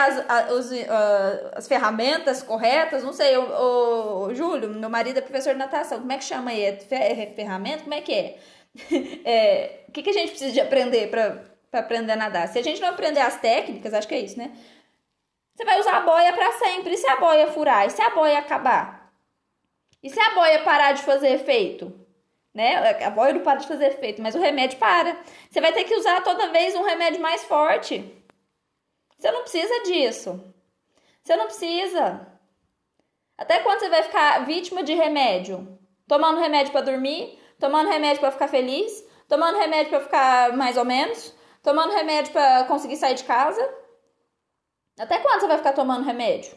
as ferramentas corretas, não sei, o Júlio, meu marido é professor de natação, como é que chama aí? Ferramenta? Como é que é? O que a gente precisa de aprender para aprender a nadar? Se a gente não aprender as técnicas, acho que é isso, né? Você vai usar a boia para sempre. E se a boia furar? E se a boia acabar? E se a boia parar de fazer efeito? Né? A boia não para de fazer efeito, mas o remédio para. Você vai ter que usar toda vez um remédio mais forte. Você não precisa disso. Você não precisa. Até quando você vai ficar vítima de remédio? Tomando remédio para dormir, tomando remédio para ficar feliz, tomando remédio para ficar mais ou menos, tomando remédio para conseguir sair de casa. Até quando você vai ficar tomando remédio?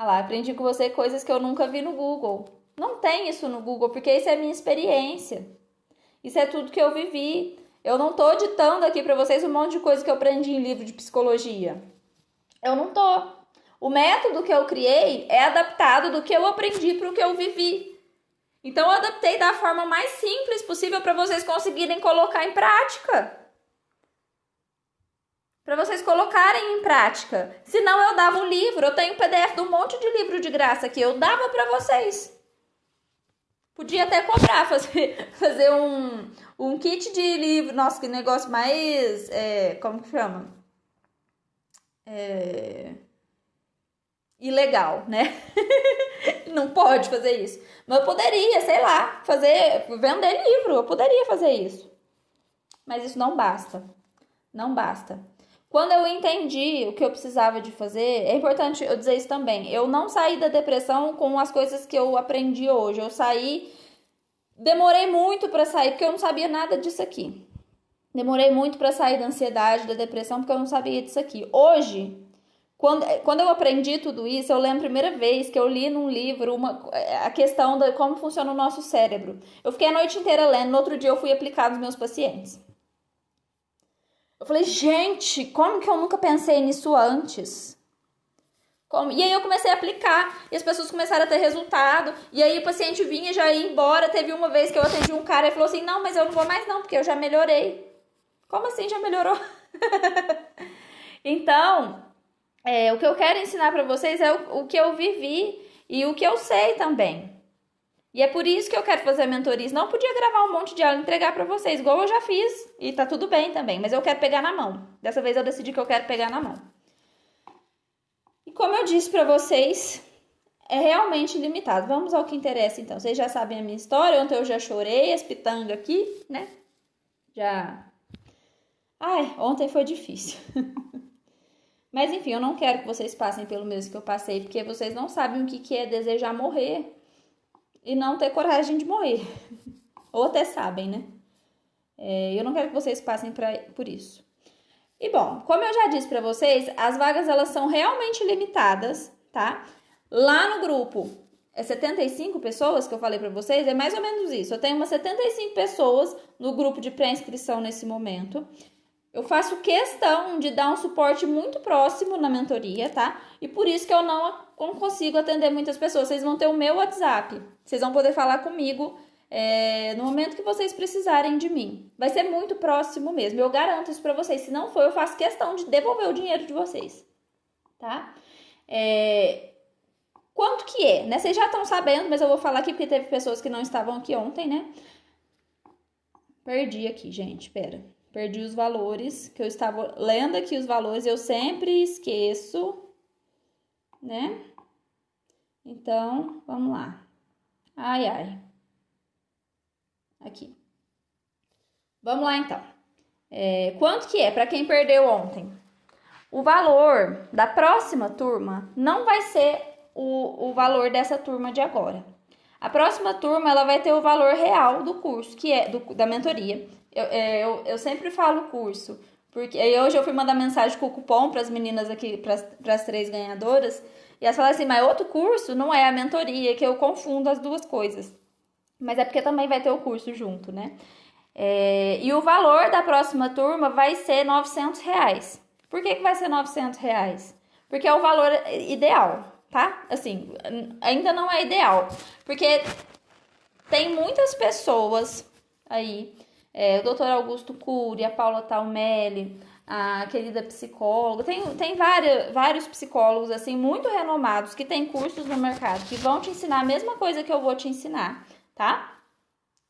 Ah lá, aprendi com você coisas que eu nunca vi no Google. Não tem isso no Google, porque isso é minha experiência. Isso é tudo que eu vivi. Eu não tô ditando aqui pra vocês um monte de coisa que eu aprendi em livro de psicologia. Eu não tô. O método que eu criei é adaptado do que eu aprendi pro que eu vivi. Então eu adaptei da forma mais simples possível para vocês conseguirem colocar em prática. Para vocês colocarem em prática. Senão eu dava um livro, eu tenho PDF de um monte de livro de graça que eu dava para vocês. Podia até cobrar, fazer um kit de livro. Nossa, que negócio mais... como que chama? Ilegal, né? Não pode fazer isso. Mas eu poderia, sei lá, vender livro. Eu poderia fazer isso. Mas isso não basta. Não basta. Quando eu entendi o que eu precisava de fazer, é importante eu dizer isso também. Eu não saí da depressão com as coisas que eu aprendi hoje. Eu demorei muito para sair, porque eu não sabia nada disso aqui. Demorei muito para sair da ansiedade, da depressão, porque eu não sabia disso aqui. Hoje, quando eu aprendi tudo isso, eu lembro a primeira vez que eu li num livro a questão de como funciona o nosso cérebro. Eu fiquei a noite inteira lendo, no outro dia eu fui aplicar nos meus pacientes. Eu falei, gente, como que eu nunca pensei nisso antes? E aí eu comecei a aplicar, e as pessoas começaram a ter resultado, e aí o paciente vinha e já ia embora. Teve uma vez que eu atendi um cara e falou assim, não, mas eu não vou mais não, porque eu já melhorei. Como assim já melhorou? Então, o que eu quero ensinar para vocês é o que eu vivi e o que eu sei também. E é por isso que eu quero fazer a mentoria. Não podia gravar um monte de aula e entregar pra vocês, igual eu já fiz. E tá tudo bem também, mas eu quero pegar na mão. Dessa vez eu decidi que eu quero pegar na mão. E como eu disse pra vocês, é realmente limitado. Vamos ao que interessa então. Vocês já sabem a minha história. Ontem eu já chorei, as pitangas aqui, né? Ontem foi difícil. Mas enfim, eu não quero que vocês passem pelo mesmo que eu passei, porque vocês não sabem o que é desejar morrer e não ter coragem de morrer. Ou até sabem, né? Eu não quero que vocês passem por isso. E bom, como eu já disse pra vocês, as vagas elas são realmente limitadas, tá? Lá no grupo, 75 pessoas que eu falei pra vocês, é mais ou menos isso. Eu tenho umas 75 pessoas no grupo de pré-inscrição nesse momento. Eu faço questão de dar um suporte muito próximo na mentoria, tá? E por isso que eu não consigo atender muitas pessoas. Vocês vão ter o meu WhatsApp. Vocês vão poder falar comigo no momento que vocês precisarem de mim. Vai ser muito próximo mesmo. Eu garanto isso pra vocês. Se não for, eu faço questão de devolver o dinheiro de vocês, tá? Quanto que é, né? Vocês já estão sabendo, mas eu vou falar aqui porque teve pessoas que não estavam aqui ontem, né? Perdi aqui, gente, pera. Perdi os valores, que eu estava lendo aqui os valores, eu sempre esqueço, né? Então, vamos lá. Ai. Aqui. Vamos lá, então. Quanto que é para quem perdeu ontem? O valor da próxima turma não vai ser o valor dessa turma de agora. A próxima turma, ela vai ter o valor real do curso, que é da mentoria. Eu sempre falo curso, porque hoje eu fui mandar mensagem com o cupom para as meninas aqui, para as 3 ganhadoras, e elas falaram assim, mas outro curso não é a mentoria, que eu confundo as duas coisas. Mas é porque também vai ter o curso junto, né? E o valor da próxima turma vai ser R$900. Por que vai ser R$900? Porque é o valor ideal, tá? Assim, ainda não é ideal, porque tem muitas pessoas aí, o Dr. Augusto Cury, a Paula Taumelli, a querida psicóloga, tem vários psicólogos assim muito renomados que têm cursos no mercado que vão te ensinar a mesma coisa que eu vou te ensinar, tá?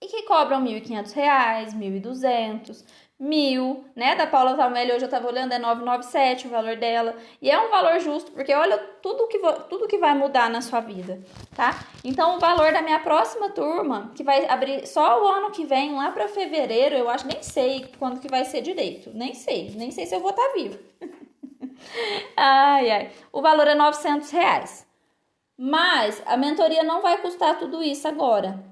E que cobram R$1.500, R$1.200, R$1.000, né? Da Paula Taumelli, hoje eu tava olhando, é 997 o valor dela. E é um valor justo, porque olha tudo que vai mudar na sua vida, tá? Então, o valor da minha próxima turma, que vai abrir só o ano que vem, lá pra fevereiro, eu acho, nem sei quando que vai ser direito. Nem sei se eu vou estar viva. Ai. O valor é R$900. Mas a mentoria não vai custar tudo isso agora.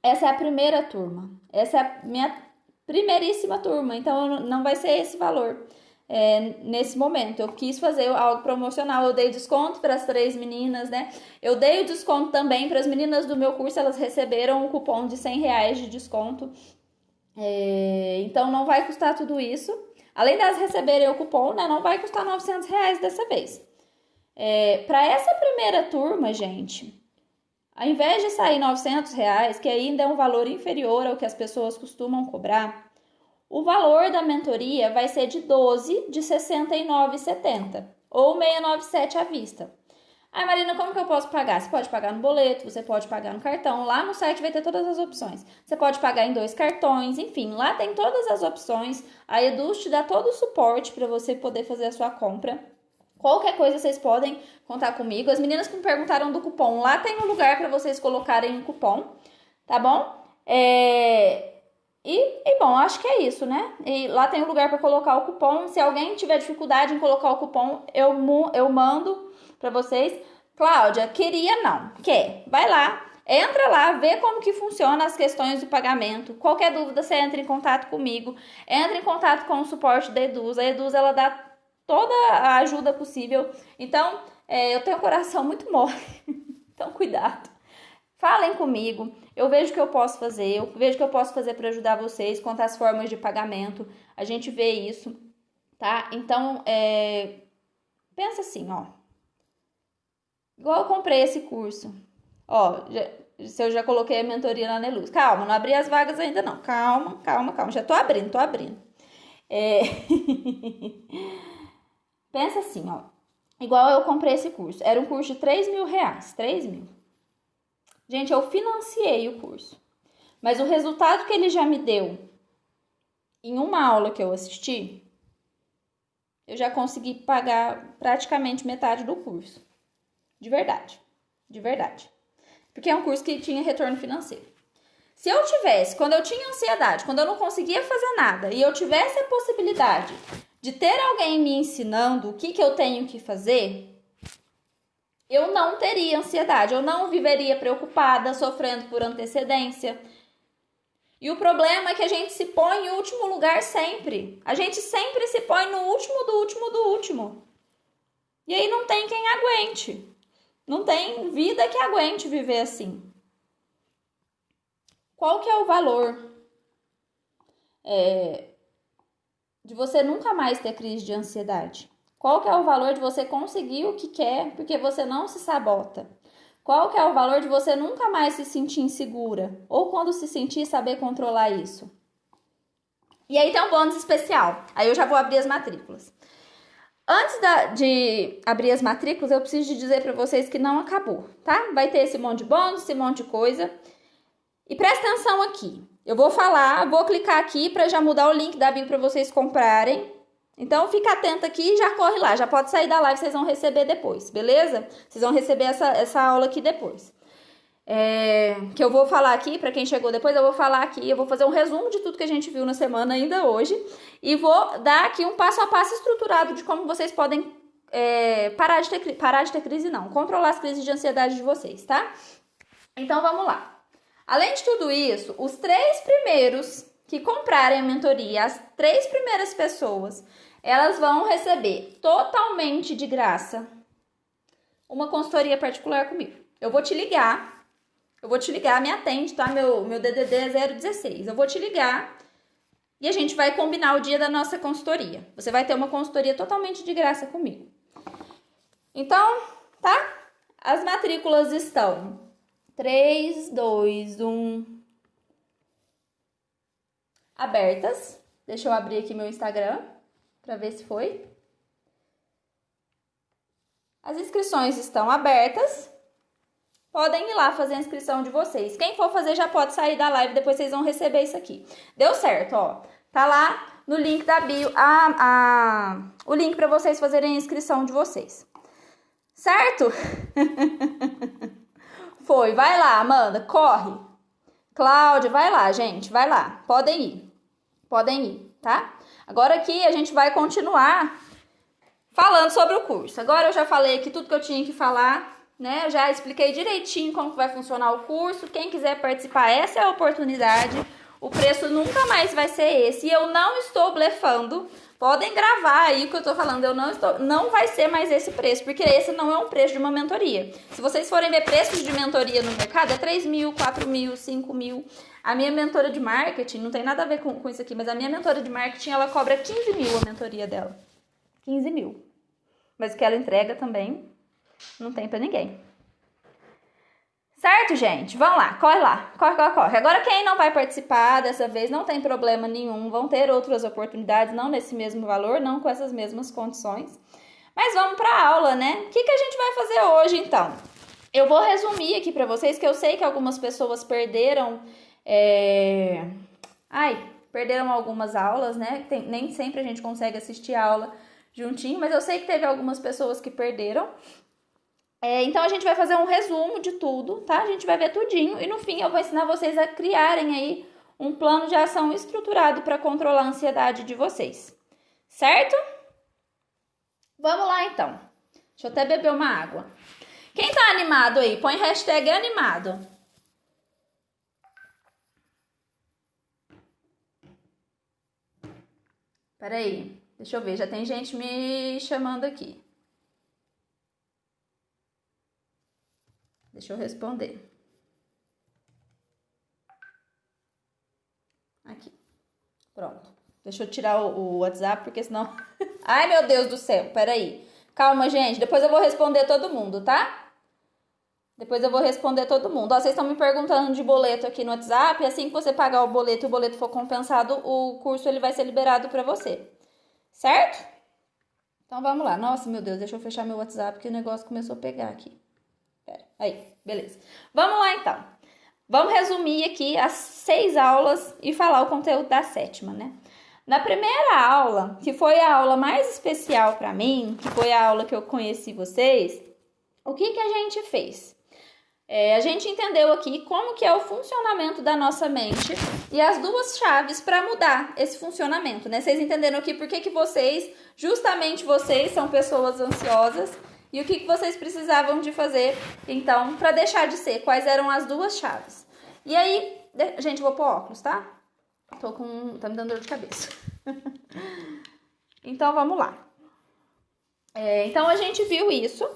Essa é a primeira turma. Essa é a minha primeiríssima turma. Então, não vai ser esse valor nesse momento. Eu quis fazer algo promocional. Eu dei desconto para as 3 meninas, né? Eu dei o desconto também para as meninas do meu curso. Elas receberam um cupom de R$100 de desconto. Então, não vai custar tudo isso. Além delas receberem o cupom, né? Não vai custar R$900 dessa vez. Para essa primeira turma, gente... Ao invés de sair R$900, que ainda é um valor inferior ao que as pessoas costumam cobrar, o valor da mentoria vai ser de 12 de R$ 69,70 ou 697 à vista. Ai, Marina, como que eu posso pagar? Você pode pagar no boleto, você pode pagar no cartão. Lá no site vai ter todas as opções. Você pode pagar em 2 cartões, enfim, lá tem todas as opções. A Eduz te dá todo o suporte para você poder fazer a sua compra. Qualquer coisa vocês podem contar comigo. As meninas que me perguntaram do cupom, lá tem um lugar para vocês colocarem o cupom, tá bom? Bom, acho que é isso, né? E lá tem um lugar para colocar o cupom. Se alguém tiver dificuldade em colocar o cupom, eu mando para vocês. Cláudia, queria não, quer? Vai lá, entra lá, vê como que funciona as questões do pagamento. Qualquer dúvida, você entra em contato comigo. Entra em contato com o suporte da Eduz. A Eduz, ela dá toda a ajuda possível. Então, eu tenho um coração muito mole. Então, cuidado. Falem comigo. Eu vejo o que eu posso fazer. Eu vejo o que eu posso fazer para ajudar vocês quanto às formas de pagamento. A gente vê isso, tá? Então, pensa assim, ó. Igual eu comprei esse curso. Ó, se eu já coloquei a mentoria na Neluz. Calma, não abri as vagas ainda não. Calma. Já tô abrindo. Pensa assim, ó. Igual eu comprei esse curso. Era um curso de R$3.000. 3.000. Gente, eu financiei o curso. Mas o resultado que ele já me deu em uma aula que eu assisti, eu já consegui pagar praticamente metade do curso. De verdade. Porque é um curso que tinha retorno financeiro. Se eu tivesse, quando eu tinha ansiedade, quando eu não conseguia fazer nada, e eu tivesse a possibilidade de ter alguém me ensinando o que eu tenho que fazer, eu não teria ansiedade, eu não viveria preocupada, sofrendo por antecedência. E o problema é que a gente se põe em último lugar sempre. A gente sempre se põe no último do último do último. E aí não tem quem aguente. Não tem vida que aguente viver assim. Qual que é o valor de você nunca mais ter crise de ansiedade? Qual que é o valor de você conseguir o que quer porque você não se sabota? Qual que é o valor de você nunca mais se sentir insegura? Ou quando se sentir, saber controlar isso? E aí tem um bônus especial. Aí eu já vou abrir as matrículas. Antes de abrir as matrículas, eu preciso de dizer para vocês que não acabou, tá? Vai ter esse monte de bônus, esse monte de coisa. E presta atenção aqui. Eu vou falar, vou clicar aqui para já mudar o link da bio para vocês comprarem. Então, fica atento aqui e já corre lá. Já pode sair da live, vocês vão receber depois, beleza? Vocês vão receber essa aula aqui depois. Que eu vou falar aqui, para quem chegou depois, eu vou falar aqui, eu vou fazer um resumo de tudo que a gente viu na semana ainda hoje. E vou dar aqui um passo a passo estruturado de como vocês podem parar de ter crise, não. Controlar as crises de ansiedade de vocês, tá? Então, vamos lá. Além de tudo isso, os 3 primeiros que comprarem a mentoria, as 3 primeiras pessoas, elas vão receber totalmente de graça uma consultoria particular comigo. Eu vou te ligar, me atende, tá? Meu DDD é 016. Eu vou te ligar e a gente vai combinar o dia da nossa consultoria. Você vai ter uma consultoria totalmente de graça comigo. Então, tá? As matrículas estão 3, 2, 1... abertas. Deixa eu abrir aqui meu Instagram para ver se foi. As inscrições estão abertas. Podem ir lá fazer a inscrição de vocês. Quem for fazer já pode sair da live, depois vocês vão receber isso aqui. Deu certo, ó. Tá lá no link da bio o link para vocês fazerem a inscrição de vocês. Certo? Foi, vai lá, Amanda, corre. Cláudia, vai lá, gente, vai lá. Podem ir, tá? Agora aqui a gente vai continuar falando sobre o curso. Agora eu já falei aqui tudo que eu tinha que falar, né? Eu já expliquei direitinho como que vai funcionar o curso. Quem quiser participar, essa é a oportunidade. O preço nunca mais vai ser esse. E eu não estou blefando. Podem gravar aí o que eu tô falando. Não vai ser mais esse preço, porque esse não é um preço de uma mentoria. Se vocês forem ver preços de mentoria no mercado, é 3 mil, 4 mil, 5 mil. A minha mentora de marketing, não tem nada a ver com isso aqui, mas a minha mentora de marketing, ela cobra 15 mil a mentoria dela. 15 mil. Mas o que ela entrega também não tem pra ninguém. Certo, gente? Vamos lá, corre lá. Corre. Agora, quem não vai participar dessa vez, não tem problema nenhum. Vão ter outras oportunidades, não nesse mesmo valor, não com essas mesmas condições. Mas vamos pra aula, né? O que a gente vai fazer hoje, então? Eu vou resumir aqui pra vocês, que eu sei que algumas pessoas perderam... perderam algumas aulas, né? Nem sempre a gente consegue assistir a aula juntinho, mas eu sei que teve algumas pessoas que perderam. Então, a gente vai fazer um resumo de tudo, tá? A gente vai ver tudinho e no fim eu vou ensinar vocês a criarem aí um plano de ação estruturado para controlar a ansiedade de vocês, certo? Vamos lá, então. Deixa eu até beber uma água. Quem tá animado aí? Põe hashtag animado. Peraí, deixa eu ver, já tem gente me chamando aqui. Deixa eu responder. Aqui. Pronto. Deixa eu tirar o WhatsApp, porque senão... Ai, meu Deus do céu, peraí. Calma, gente, depois eu vou responder todo mundo, tá? Depois eu vou responder todo mundo. Ó, vocês estão me perguntando de boleto aqui no WhatsApp. Assim que você pagar o boleto e o boleto for compensado, o curso ele vai ser liberado pra você. Certo? Então, vamos lá. Nossa, meu Deus, deixa eu fechar meu WhatsApp, que o negócio começou a pegar aqui. Aí, beleza. Vamos lá, então. Vamos resumir aqui as 6 aulas e falar o conteúdo da 7ª, né? Na primeira aula, que foi a aula mais especial para mim, que foi a aula que eu conheci vocês, o que a gente fez? A gente entendeu aqui como que é o funcionamento da nossa mente e as duas chaves para mudar esse funcionamento, né? Vocês entenderam aqui por que vocês, justamente vocês, são pessoas ansiosas e o que vocês precisavam de fazer, então, para deixar de ser, quais eram as duas chaves. E aí, gente, eu vou pôr óculos, tá? Tá me dando dor de cabeça. Então, vamos lá. Então, a gente viu isso.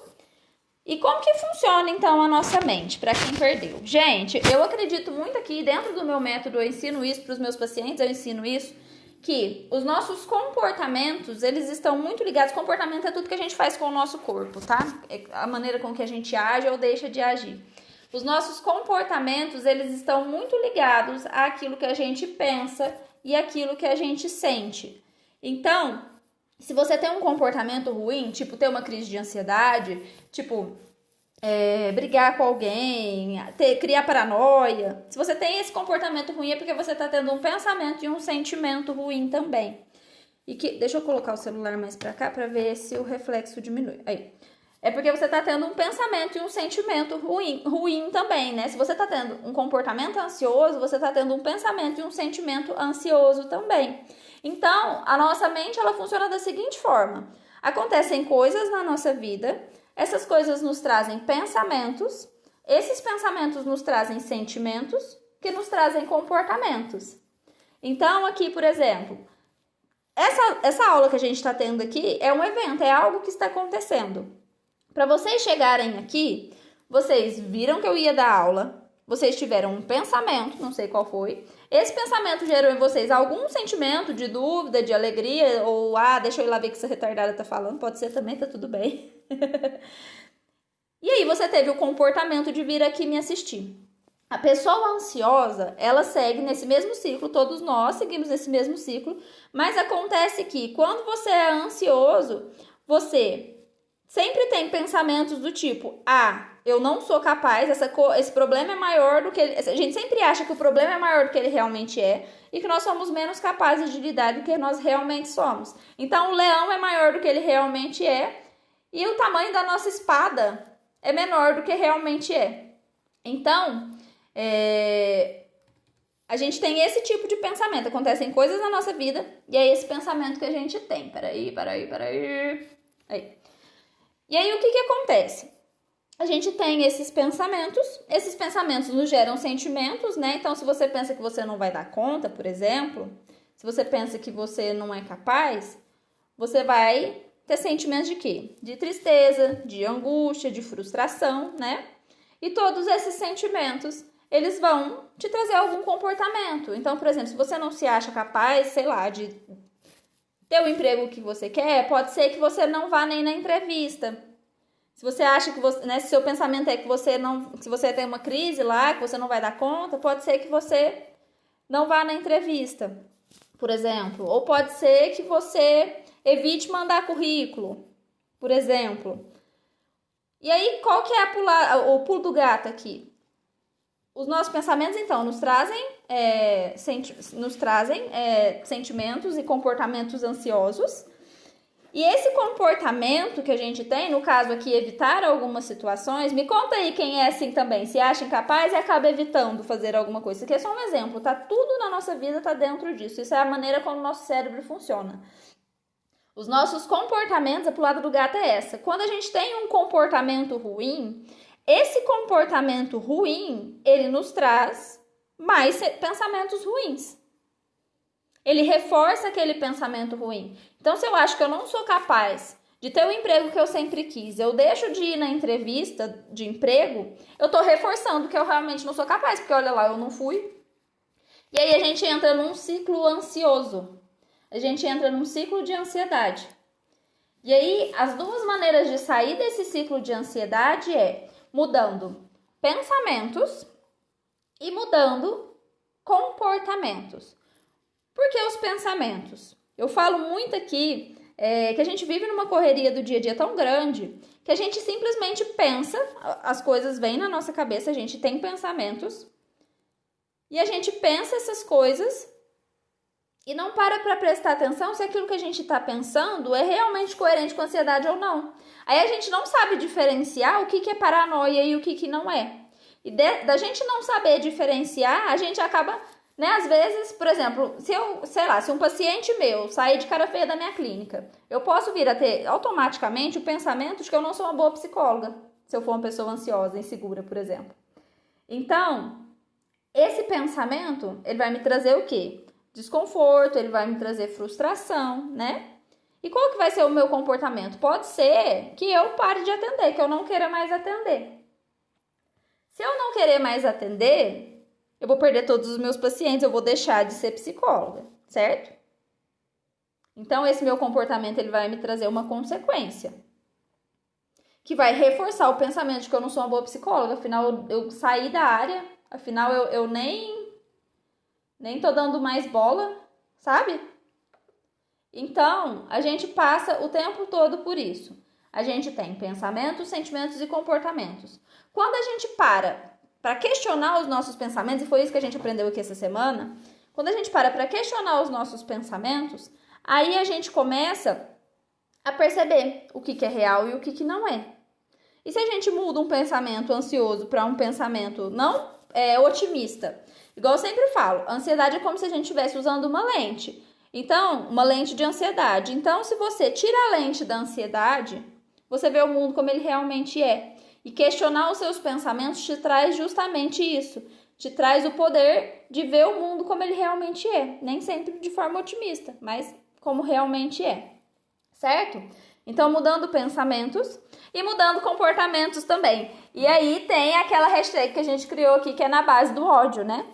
E como que funciona, então, a nossa mente, para quem perdeu? Gente, eu acredito muito aqui, dentro do meu método, eu ensino isso para os meus pacientes, eu ensino isso, que os nossos comportamentos, eles estão muito ligados. Comportamento é tudo que a gente faz com o nosso corpo, tá? É a maneira com que a gente age ou deixa de agir. Os nossos comportamentos, eles estão muito ligados àquilo que a gente pensa e àquilo que a gente sente. Então, se você tem um comportamento ruim, tipo ter uma crise de ansiedade, tipo brigar com alguém, criar paranoia, se você tem esse comportamento ruim é porque você está tendo um pensamento e um sentimento ruim também. Deixa eu colocar o celular mais para cá para ver se o reflexo diminui. Aí. É porque você está tendo um pensamento e um sentimento ruim também, né? Se você está tendo um comportamento ansioso, você está tendo um pensamento e um sentimento ansioso também. Então, a nossa mente, ela funciona da seguinte forma. Acontecem coisas na nossa vida, essas coisas nos trazem pensamentos, esses pensamentos nos trazem sentimentos, que nos trazem comportamentos. Então, aqui, por exemplo, essa aula que a gente está tendo aqui é um evento, é algo que está acontecendo. Para vocês chegarem aqui, vocês viram que eu ia dar aula, vocês tiveram um pensamento, não sei qual foi. Esse pensamento gerou em vocês algum sentimento de dúvida, de alegria, ou deixa eu ir lá ver o que essa retardada tá falando, pode ser também, tá tudo bem. E aí você teve o comportamento de vir aqui me assistir. A pessoa ansiosa, ela segue nesse mesmo ciclo, todos nós seguimos nesse mesmo ciclo, mas acontece que quando você é ansioso, você sempre tem pensamentos do tipo, eu não sou capaz, esse problema é maior do que ele... A gente sempre acha que o problema é maior do que ele realmente é e que nós somos menos capazes de lidar do que nós realmente somos. Então, o leão é maior do que ele realmente é e o tamanho da nossa espada é menor do que realmente é. Então, a gente tem esse tipo de pensamento. Acontecem coisas na nossa vida e é esse pensamento que a gente tem. Peraí. Aí. E aí, o que acontece? A gente tem esses pensamentos nos geram sentimentos, né? Então, se você pensa que você não vai dar conta, por exemplo, se você pensa que você não é capaz, você vai ter sentimentos de quê? De tristeza, de angústia, de frustração, né? E todos esses sentimentos, eles vão te trazer algum comportamento. Então, por exemplo, se você não se acha capaz, sei lá, de ter o emprego que você quer, pode ser que você não vá nem na entrevista. Se você acha que você, né, se seu pensamento é que você não, se você tem uma crise lá, que você não vai dar conta, pode ser que você não vá na entrevista, por exemplo. Ou pode ser que você evite mandar currículo, por exemplo. E aí, qual que é o pulo do gato aqui? Os nossos pensamentos, então, nos trazem sentimentos e comportamentos ansiosos. E esse comportamento que a gente tem, no caso aqui, evitar algumas situações, me conta aí quem é assim também, se acha incapaz e acaba evitando fazer alguma coisa. Isso aqui é só um exemplo, tá? Tudo na nossa vida tá dentro disso. Isso é a maneira como o nosso cérebro funciona. Os nossos comportamentos, a pulada do gato é essa. Quando a gente tem um comportamento ruim, esse comportamento ruim, ele nos traz mais pensamentos ruins. Ele reforça aquele pensamento ruim. Então, se eu acho que eu não sou capaz de ter o emprego que eu sempre quis, eu deixo de ir na entrevista de emprego, eu tô reforçando que eu realmente não sou capaz, porque olha lá, eu não fui. E aí a gente entra num ciclo ansioso. A gente entra num ciclo de ansiedade. E aí, as duas maneiras de sair desse ciclo de ansiedade é mudando pensamentos e mudando comportamentos. Por que os pensamentos? Eu falo muito aqui que a gente vive numa correria do dia a dia tão grande que a gente simplesmente pensa, as coisas vêm na nossa cabeça, a gente tem pensamentos e a gente pensa essas coisas e não para prestar atenção se aquilo que a gente está pensando é realmente coerente com a ansiedade ou não. Aí a gente não sabe diferenciar o que é paranoia e o que não é. E da gente não saber diferenciar, a gente acaba, né, às vezes, por exemplo, se um paciente meu sair de cara feia da minha clínica, eu posso vir a ter automaticamente o pensamento de que eu não sou uma boa psicóloga, se eu for uma pessoa ansiosa, insegura, por exemplo. Então, esse pensamento, ele vai me trazer o quê? Desconforto, ele vai me trazer frustração, né? E qual que vai ser o meu comportamento? Pode ser que eu pare de atender, que eu não queira mais atender. Se eu não querer mais atender, eu vou perder todos os meus pacientes, eu vou deixar de ser psicóloga, certo? Então, esse meu comportamento, ele vai me trazer uma consequência, que vai reforçar o pensamento de que eu não sou uma boa psicóloga, afinal, eu saí da área, afinal, eu nem tô dando mais bola, sabe? Então, a gente passa o tempo todo por isso. A gente tem pensamentos, sentimentos e comportamentos. Quando a gente para questionar os nossos pensamentos, e foi isso que a gente aprendeu aqui essa semana, quando a gente para questionar os nossos pensamentos, aí a gente começa a perceber o que é real e o que não é. E se a gente muda um pensamento ansioso para um pensamento não otimista, igual eu sempre falo, a ansiedade é como se a gente estivesse usando uma lente. Então, uma lente de ansiedade. Então, se você tira a lente da ansiedade, você vê o mundo como ele realmente é. E questionar os seus pensamentos te traz justamente isso. Te traz o poder de ver o mundo como ele realmente é. Nem sempre de forma otimista, mas como realmente é. Certo? Então, mudando pensamentos e mudando comportamentos também. E aí tem aquela hashtag que a gente criou aqui, que é na base do ódio, né?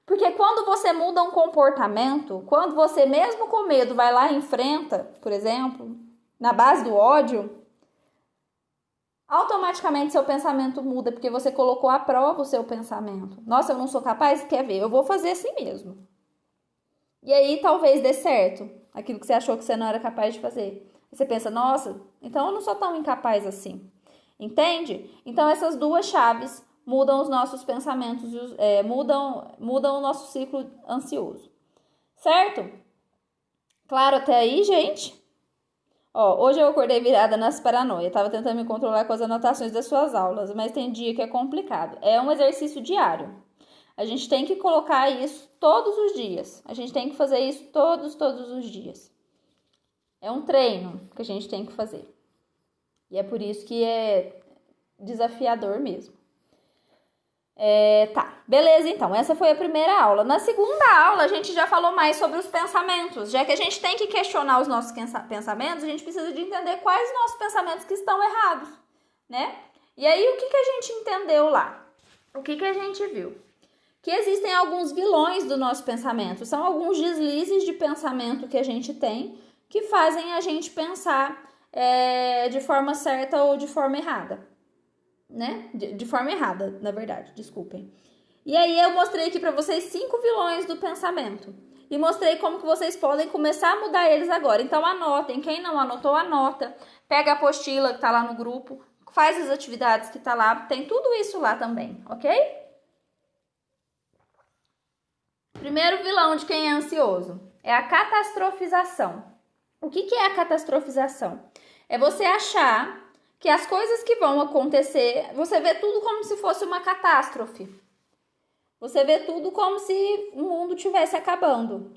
Porque quando você muda um comportamento, quando você mesmo com medo vai lá e enfrenta, por exemplo, na base do ódio, automaticamente seu pensamento muda, porque você colocou à prova o seu pensamento. Nossa, eu não sou capaz? Quer ver? Eu vou fazer assim mesmo. E aí talvez dê certo aquilo que você achou que você não era capaz de fazer. Você pensa, nossa, então eu não sou tão incapaz assim. Entende? Então essas duas chaves mudam os nossos pensamentos, mudam o nosso ciclo ansioso. Certo? Claro até aí, gente? Ó, hoje eu acordei virada nas paranoias. Tava tentando me controlar com as anotações das suas aulas, mas tem dia que é complicado. É um exercício diário. A gente tem que colocar isso todos os dias. A gente tem que fazer isso todos os dias. É um treino que a gente tem que fazer. E é por isso que é desafiador mesmo. Tá, beleza então, essa foi a primeira aula. Na segunda aula a gente já falou mais sobre os pensamentos. Já que a gente tem que questionar os nossos pensamentos, a gente precisa de entender quais nossos pensamentos que estão errados, né? E aí o que a gente entendeu lá? O que a gente viu? Que existem alguns vilões do nosso pensamento. São alguns deslizes de pensamento que a gente tem que fazem a gente pensar de forma certa ou de forma errada. Né? De forma errada, na verdade, desculpem. E aí eu mostrei aqui para vocês 5 vilões do pensamento. E mostrei como que vocês podem começar a mudar eles agora. Então anotem, quem não anotou, anota. Pega a apostila que tá lá no grupo, faz as atividades que tá lá, tem tudo isso lá também, ok? Primeiro vilão de quem é ansioso é a catastrofização. O que é a catastrofização? É você achar que as coisas que vão acontecer, você vê tudo como se fosse uma catástrofe. Você vê tudo como se o mundo estivesse acabando.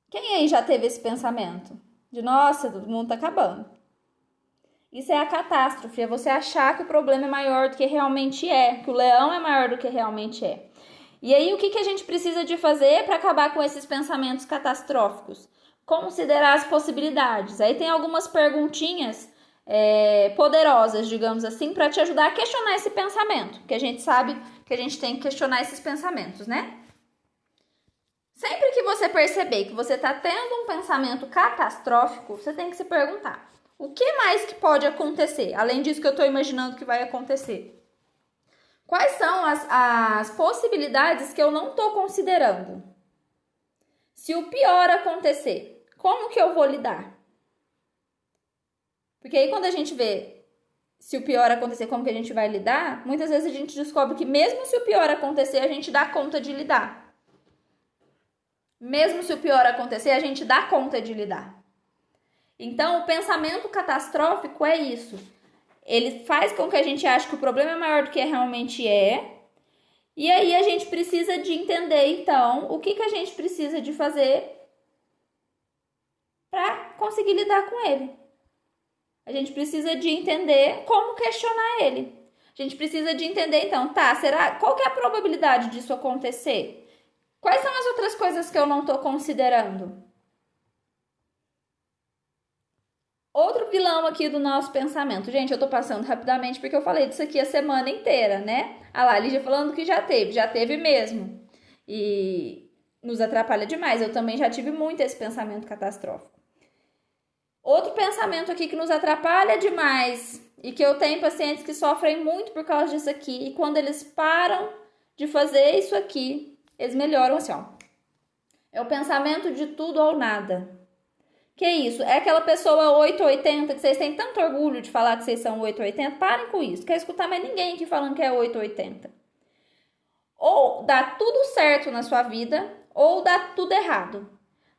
Quem aí já teve esse pensamento? De, nossa, o mundo tá acabando. Isso é a catástrofe, é você achar que o problema é maior do que realmente é, que o leão é maior do que realmente é. E aí, o que a gente precisa de fazer para acabar com esses pensamentos catastróficos? Considerar as possibilidades. Aí tem algumas perguntinhas poderosas, digamos assim, para te ajudar a questionar esse pensamento, que a gente sabe que a gente tem que questionar esses pensamentos, né? Sempre que você perceber que você está tendo um pensamento catastrófico, você tem que se perguntar, o que mais que pode acontecer, além disso que eu estou imaginando que vai acontecer? Quais são as possibilidades que eu não estou considerando? Se o pior acontecer, como que eu vou lidar? Porque aí quando a gente vê se o pior acontecer, como que a gente vai lidar, muitas vezes a gente descobre que mesmo se o pior acontecer, a gente dá conta de lidar. Mesmo se o pior acontecer, a gente dá conta de lidar. Então, o pensamento catastrófico é isso. ele faz com que a gente ache que o problema é maior do que realmente é. E aí a gente precisa de entender, então, o que a gente precisa de fazer para conseguir lidar com ele. A gente precisa de entender como questionar ele. A gente precisa de entender, então, qual que é a probabilidade disso acontecer? Quais são as outras coisas que eu não estou considerando? Outro vilão aqui do nosso pensamento. Gente, eu tô passando rapidamente porque eu falei disso aqui a semana inteira, né? Ah lá, a Lígia falando que já teve mesmo. E nos atrapalha demais. Eu também já tive muito esse pensamento catastrófico. Outro pensamento aqui que nos atrapalha demais e que eu tenho pacientes que sofrem muito por causa disso aqui. E quando eles param de fazer isso aqui, eles melhoram assim, ó. É o pensamento de tudo ou nada. Que isso? É aquela pessoa 880 que vocês têm tanto orgulho de falar que vocês são 880? Parem com isso. Quer escutar mais ninguém aqui falando que é 880. Ou dá tudo certo na sua vida, ou dá tudo errado.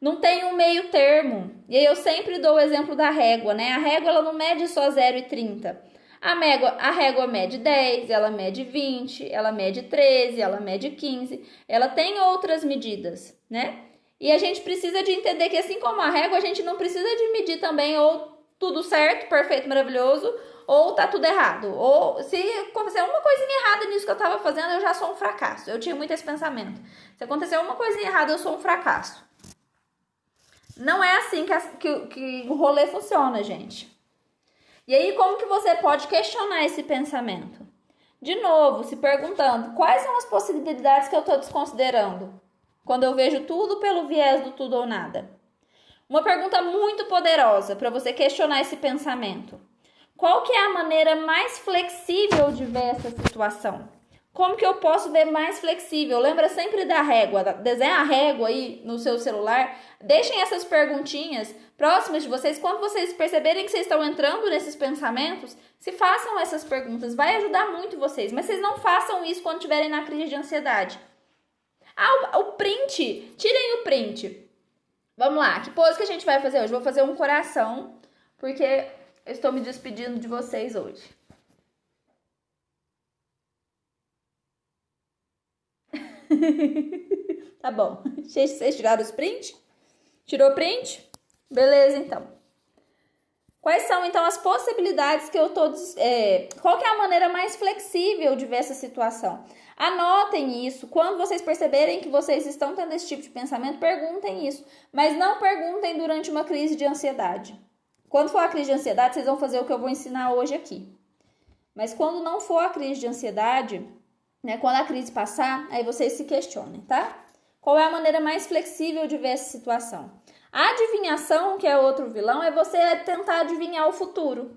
Não tem um meio termo. E aí eu sempre dou o exemplo da régua, né? A régua ela não mede só 0 e 30. A régua mede 10, ela mede 20, ela mede 13, ela mede 15. Ela tem outras medidas, né? E a gente precisa de entender que assim como a régua, a gente não precisa de medir também ou tudo certo, perfeito, maravilhoso, ou tá tudo errado. Ou se acontecer uma coisinha errada nisso que eu tava fazendo, eu já sou um fracasso. Eu tinha muito esse pensamento. Se acontecer uma coisinha errada, eu sou um fracasso. Não é assim que o rolê funciona, gente. E aí, como que você pode questionar esse pensamento? De novo, se perguntando, quais são as possibilidades que eu tô desconsiderando? Quando eu vejo tudo pelo viés do tudo ou nada. Uma pergunta muito poderosa para você questionar esse pensamento. Qual que é a maneira mais flexível de ver essa situação? Como que eu posso ver mais flexível? Lembra sempre da régua. Desenha a régua aí no seu celular. Deixem essas perguntinhas próximas de vocês. Quando vocês perceberem que vocês estão entrando nesses pensamentos, se façam essas perguntas. Vai ajudar muito vocês. Mas vocês não façam isso quando estiverem na crise de ansiedade. O print, tirem o print. Vamos lá, que pose que a gente vai fazer hoje? Vou fazer um coração, porque eu estou me despedindo de vocês hoje. Tá bom, vocês tiraram os print? Tirou o print? Beleza, então. Quais são, então, as possibilidades que eu tô... qual que é a maneira mais flexível de ver essa situação? Anotem isso. Quando vocês perceberem que vocês estão tendo esse tipo de pensamento, perguntem isso. Mas não perguntem durante uma crise de ansiedade. Quando for a crise de ansiedade, vocês vão fazer o que eu vou ensinar hoje aqui. Mas quando não for a crise de ansiedade, né, quando a crise passar, aí vocês se questionem, tá? Qual é a maneira mais flexível de ver essa situação? A adivinhação, que é outro vilão, é você tentar adivinhar o futuro.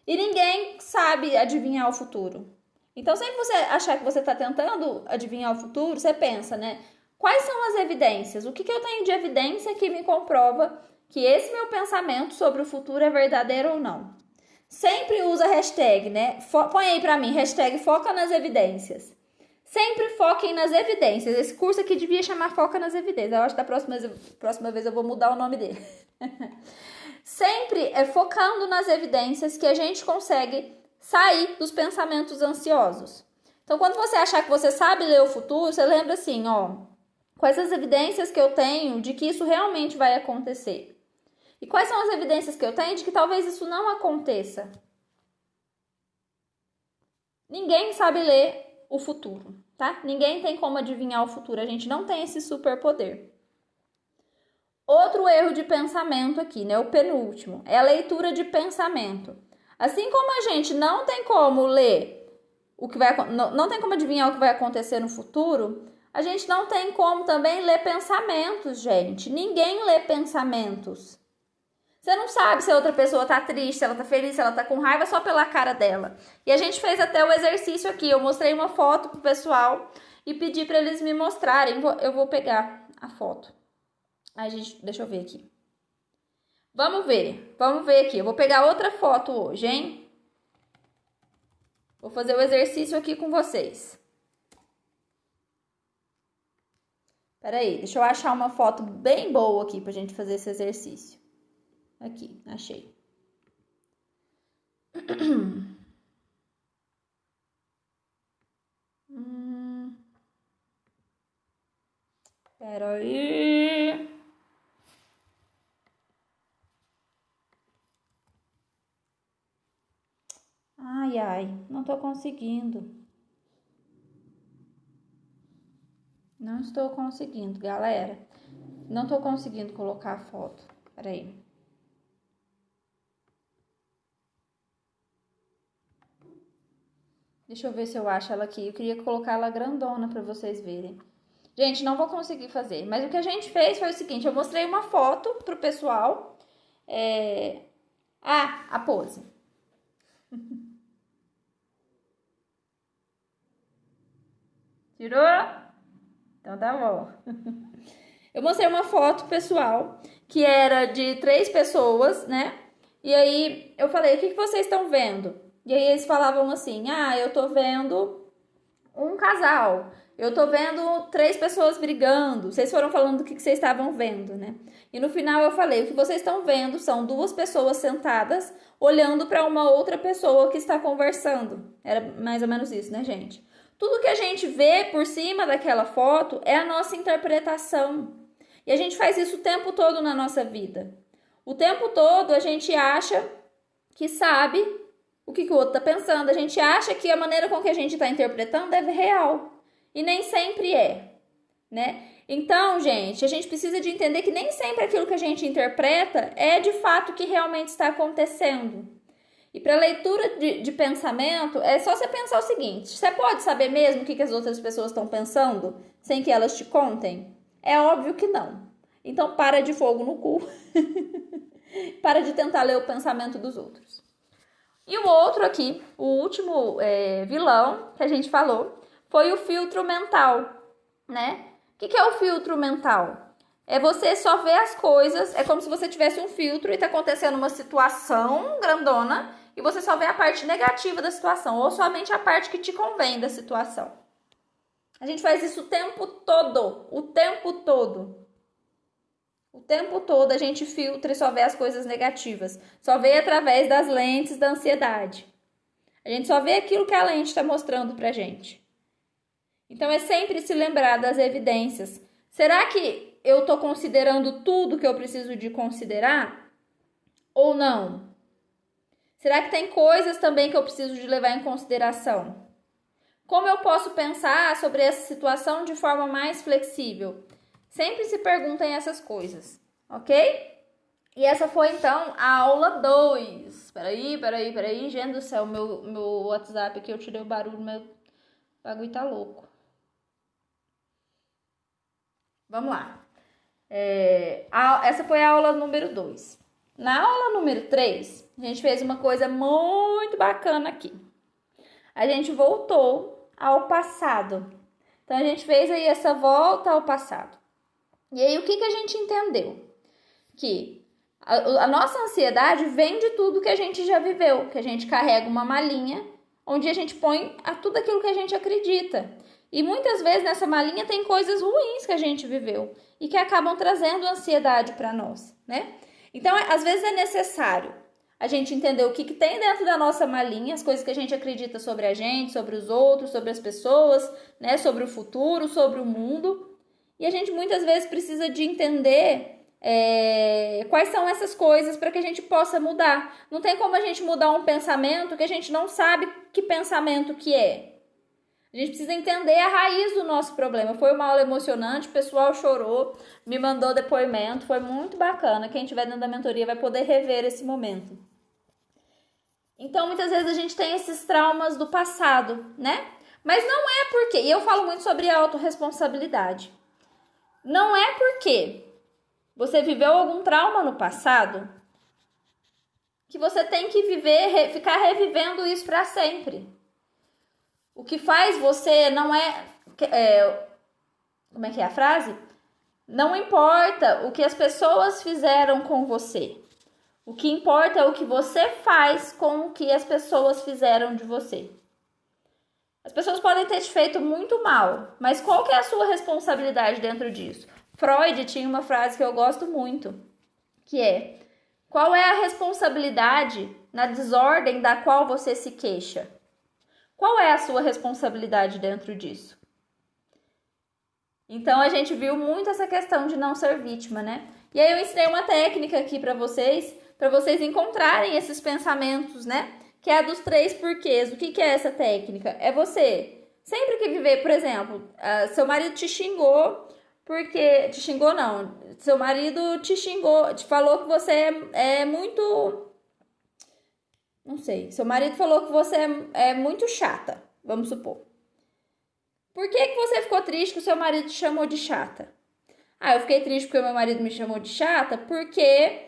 E ninguém sabe adivinhar o futuro. Então, sempre você achar que você está tentando adivinhar o futuro, você pensa, né? Quais são as evidências? O que eu tenho de evidência que me comprova que esse meu pensamento sobre o futuro é verdadeiro ou não? Sempre usa hashtag, né? Põe aí pra mim, hashtag foca nas evidências. Sempre foquem nas evidências. Esse curso aqui devia chamar Foca nas Evidências. Eu acho que da próxima vez eu vou mudar o nome dele. Sempre focando nas evidências que a gente consegue sair dos pensamentos ansiosos. Então, quando você achar que você sabe ler o futuro, você lembra assim, ó, quais as evidências que eu tenho de que isso realmente vai acontecer? E quais são as evidências que eu tenho de que talvez isso não aconteça? Ninguém sabe ler o futuro, tá? Ninguém tem como adivinhar o futuro, a gente não tem esse superpoder. Outro erro de pensamento aqui, né? O penúltimo, é a leitura de pensamento. Assim como a gente não tem como ler o que vai, não tem como adivinhar o que vai acontecer no futuro, a gente não tem como também ler pensamentos, gente. Ninguém lê pensamentos. Você não sabe se a outra pessoa tá triste, se ela tá feliz, se ela tá com raiva, só pela cara dela. E a gente fez até o exercício aqui. Eu mostrei uma foto pro pessoal e pedi para eles me mostrarem. Eu vou pegar a foto. Deixa eu ver aqui. Vamos ver aqui. Eu vou pegar outra foto hoje, hein? Vou fazer o exercício aqui com vocês. Peraí, deixa eu achar uma foto bem boa aqui pra gente fazer esse exercício. Aqui, achei. Pera aí. Ai, ai, não tô conseguindo. Não estou conseguindo, galera. Não tô conseguindo colocar a foto. Pera aí. Deixa eu ver se eu acho ela aqui. Eu queria colocar ela grandona pra vocês verem. Gente, não vou conseguir fazer. Mas o que a gente fez foi o seguinte. Eu mostrei uma foto pro pessoal. A pose. Tirou? Então tá bom. Eu mostrei uma foto pessoal que era de 3 pessoas, né? E aí eu falei, o que vocês estão vendo? E aí eles falavam assim, eu tô vendo um casal, eu tô vendo 3 pessoas brigando. Vocês foram falando do que vocês estavam vendo, né? E no final eu falei, o que vocês estão vendo são 2 pessoas sentadas olhando para uma outra pessoa que está conversando. Era mais ou menos isso, né, gente? Tudo que a gente vê por cima daquela foto é a nossa interpretação. E a gente faz isso o tempo todo na nossa vida. O tempo todo a gente acha que sabe o que o outro está pensando. A gente acha que a maneira com que a gente está interpretando é real. E nem sempre é, né? Então, gente, a gente precisa de entender que nem sempre aquilo que a gente interpreta é de fato o que realmente está acontecendo. E para leitura de pensamento, é só você pensar o seguinte: você pode saber mesmo o que as outras pessoas estão pensando sem que elas te contem? É óbvio que não. Então para de fogo no cu. Para de tentar ler o pensamento dos outros. E o outro aqui, o último vilão que a gente falou, foi o filtro mental, né? O que é o filtro mental? É você só ver as coisas, é como se você tivesse um filtro e tá acontecendo uma situação grandona e você só vê a parte negativa da situação ou somente a parte que te convém da situação. A gente faz isso o tempo todo, o tempo todo. O tempo todo a gente filtra e só vê as coisas negativas. Só vê através das lentes da ansiedade. A gente só vê aquilo que a lente está mostrando pra gente. Então é sempre se lembrar das evidências. Será que eu estou considerando tudo que eu preciso de considerar? Ou não? Será que tem coisas também que eu preciso de levar em consideração? Como eu posso pensar sobre essa situação de forma mais flexível? Sempre se perguntem essas coisas, ok? E essa foi, então, a aula 2. Peraí. Gente do céu, meu WhatsApp aqui, eu tirei o barulho, meu bagulho tá louco. Vamos lá. Essa foi a aula número 2. Na aula número 3, a gente fez uma coisa muito bacana aqui. A gente voltou ao passado. Então, a gente fez aí essa volta ao passado. E aí, o que a gente entendeu? Que a nossa ansiedade vem de tudo que a gente já viveu, que a gente carrega uma malinha onde a gente põe tudo aquilo que a gente acredita. E muitas vezes nessa malinha tem coisas ruins que a gente viveu e que acabam trazendo ansiedade para nós, né? Então, às vezes é necessário a gente entender o que tem dentro da nossa malinha, as coisas que a gente acredita sobre a gente, sobre os outros, sobre as pessoas, né? Sobre o futuro, sobre o mundo. E a gente muitas vezes precisa de entender quais são essas coisas para que a gente possa mudar. Não tem como a gente mudar um pensamento que a gente não sabe que pensamento que é. A gente precisa entender a raiz do nosso problema. Foi uma aula emocionante, o pessoal chorou, me mandou depoimento, foi muito bacana. Quem estiver dentro da mentoria vai poder rever esse momento. Então, muitas vezes a gente tem esses traumas do passado, né? Mas não é porque, e eu falo muito sobre autorresponsabilidade. Não é porque você viveu algum trauma no passado que você tem que ficar revivendo isso para sempre. O que faz você não como é que é a frase? Não importa o que as pessoas fizeram com você. O que importa é o que você faz com o que as pessoas fizeram de você. As pessoas podem ter te feito muito mal, mas qual que é a sua responsabilidade dentro disso? Freud tinha uma frase que eu gosto muito, que é: qual é a responsabilidade na desordem da qual você se queixa? Qual é a sua responsabilidade dentro disso? Então, a gente viu muito essa questão de não ser vítima, né? E aí eu ensinei uma técnica aqui para vocês encontrarem esses pensamentos, né? Que é a dos 3 porquês. O que é essa técnica? É você, sempre que viver, por exemplo, seu marido te xingou, porque... Te xingou, não. Seu marido te xingou, te falou que você é muito... Não sei. Seu marido falou que você é muito chata, vamos supor. Por que você ficou triste que o seu marido te chamou de chata? Ah, eu fiquei triste porque o meu marido me chamou de chata porque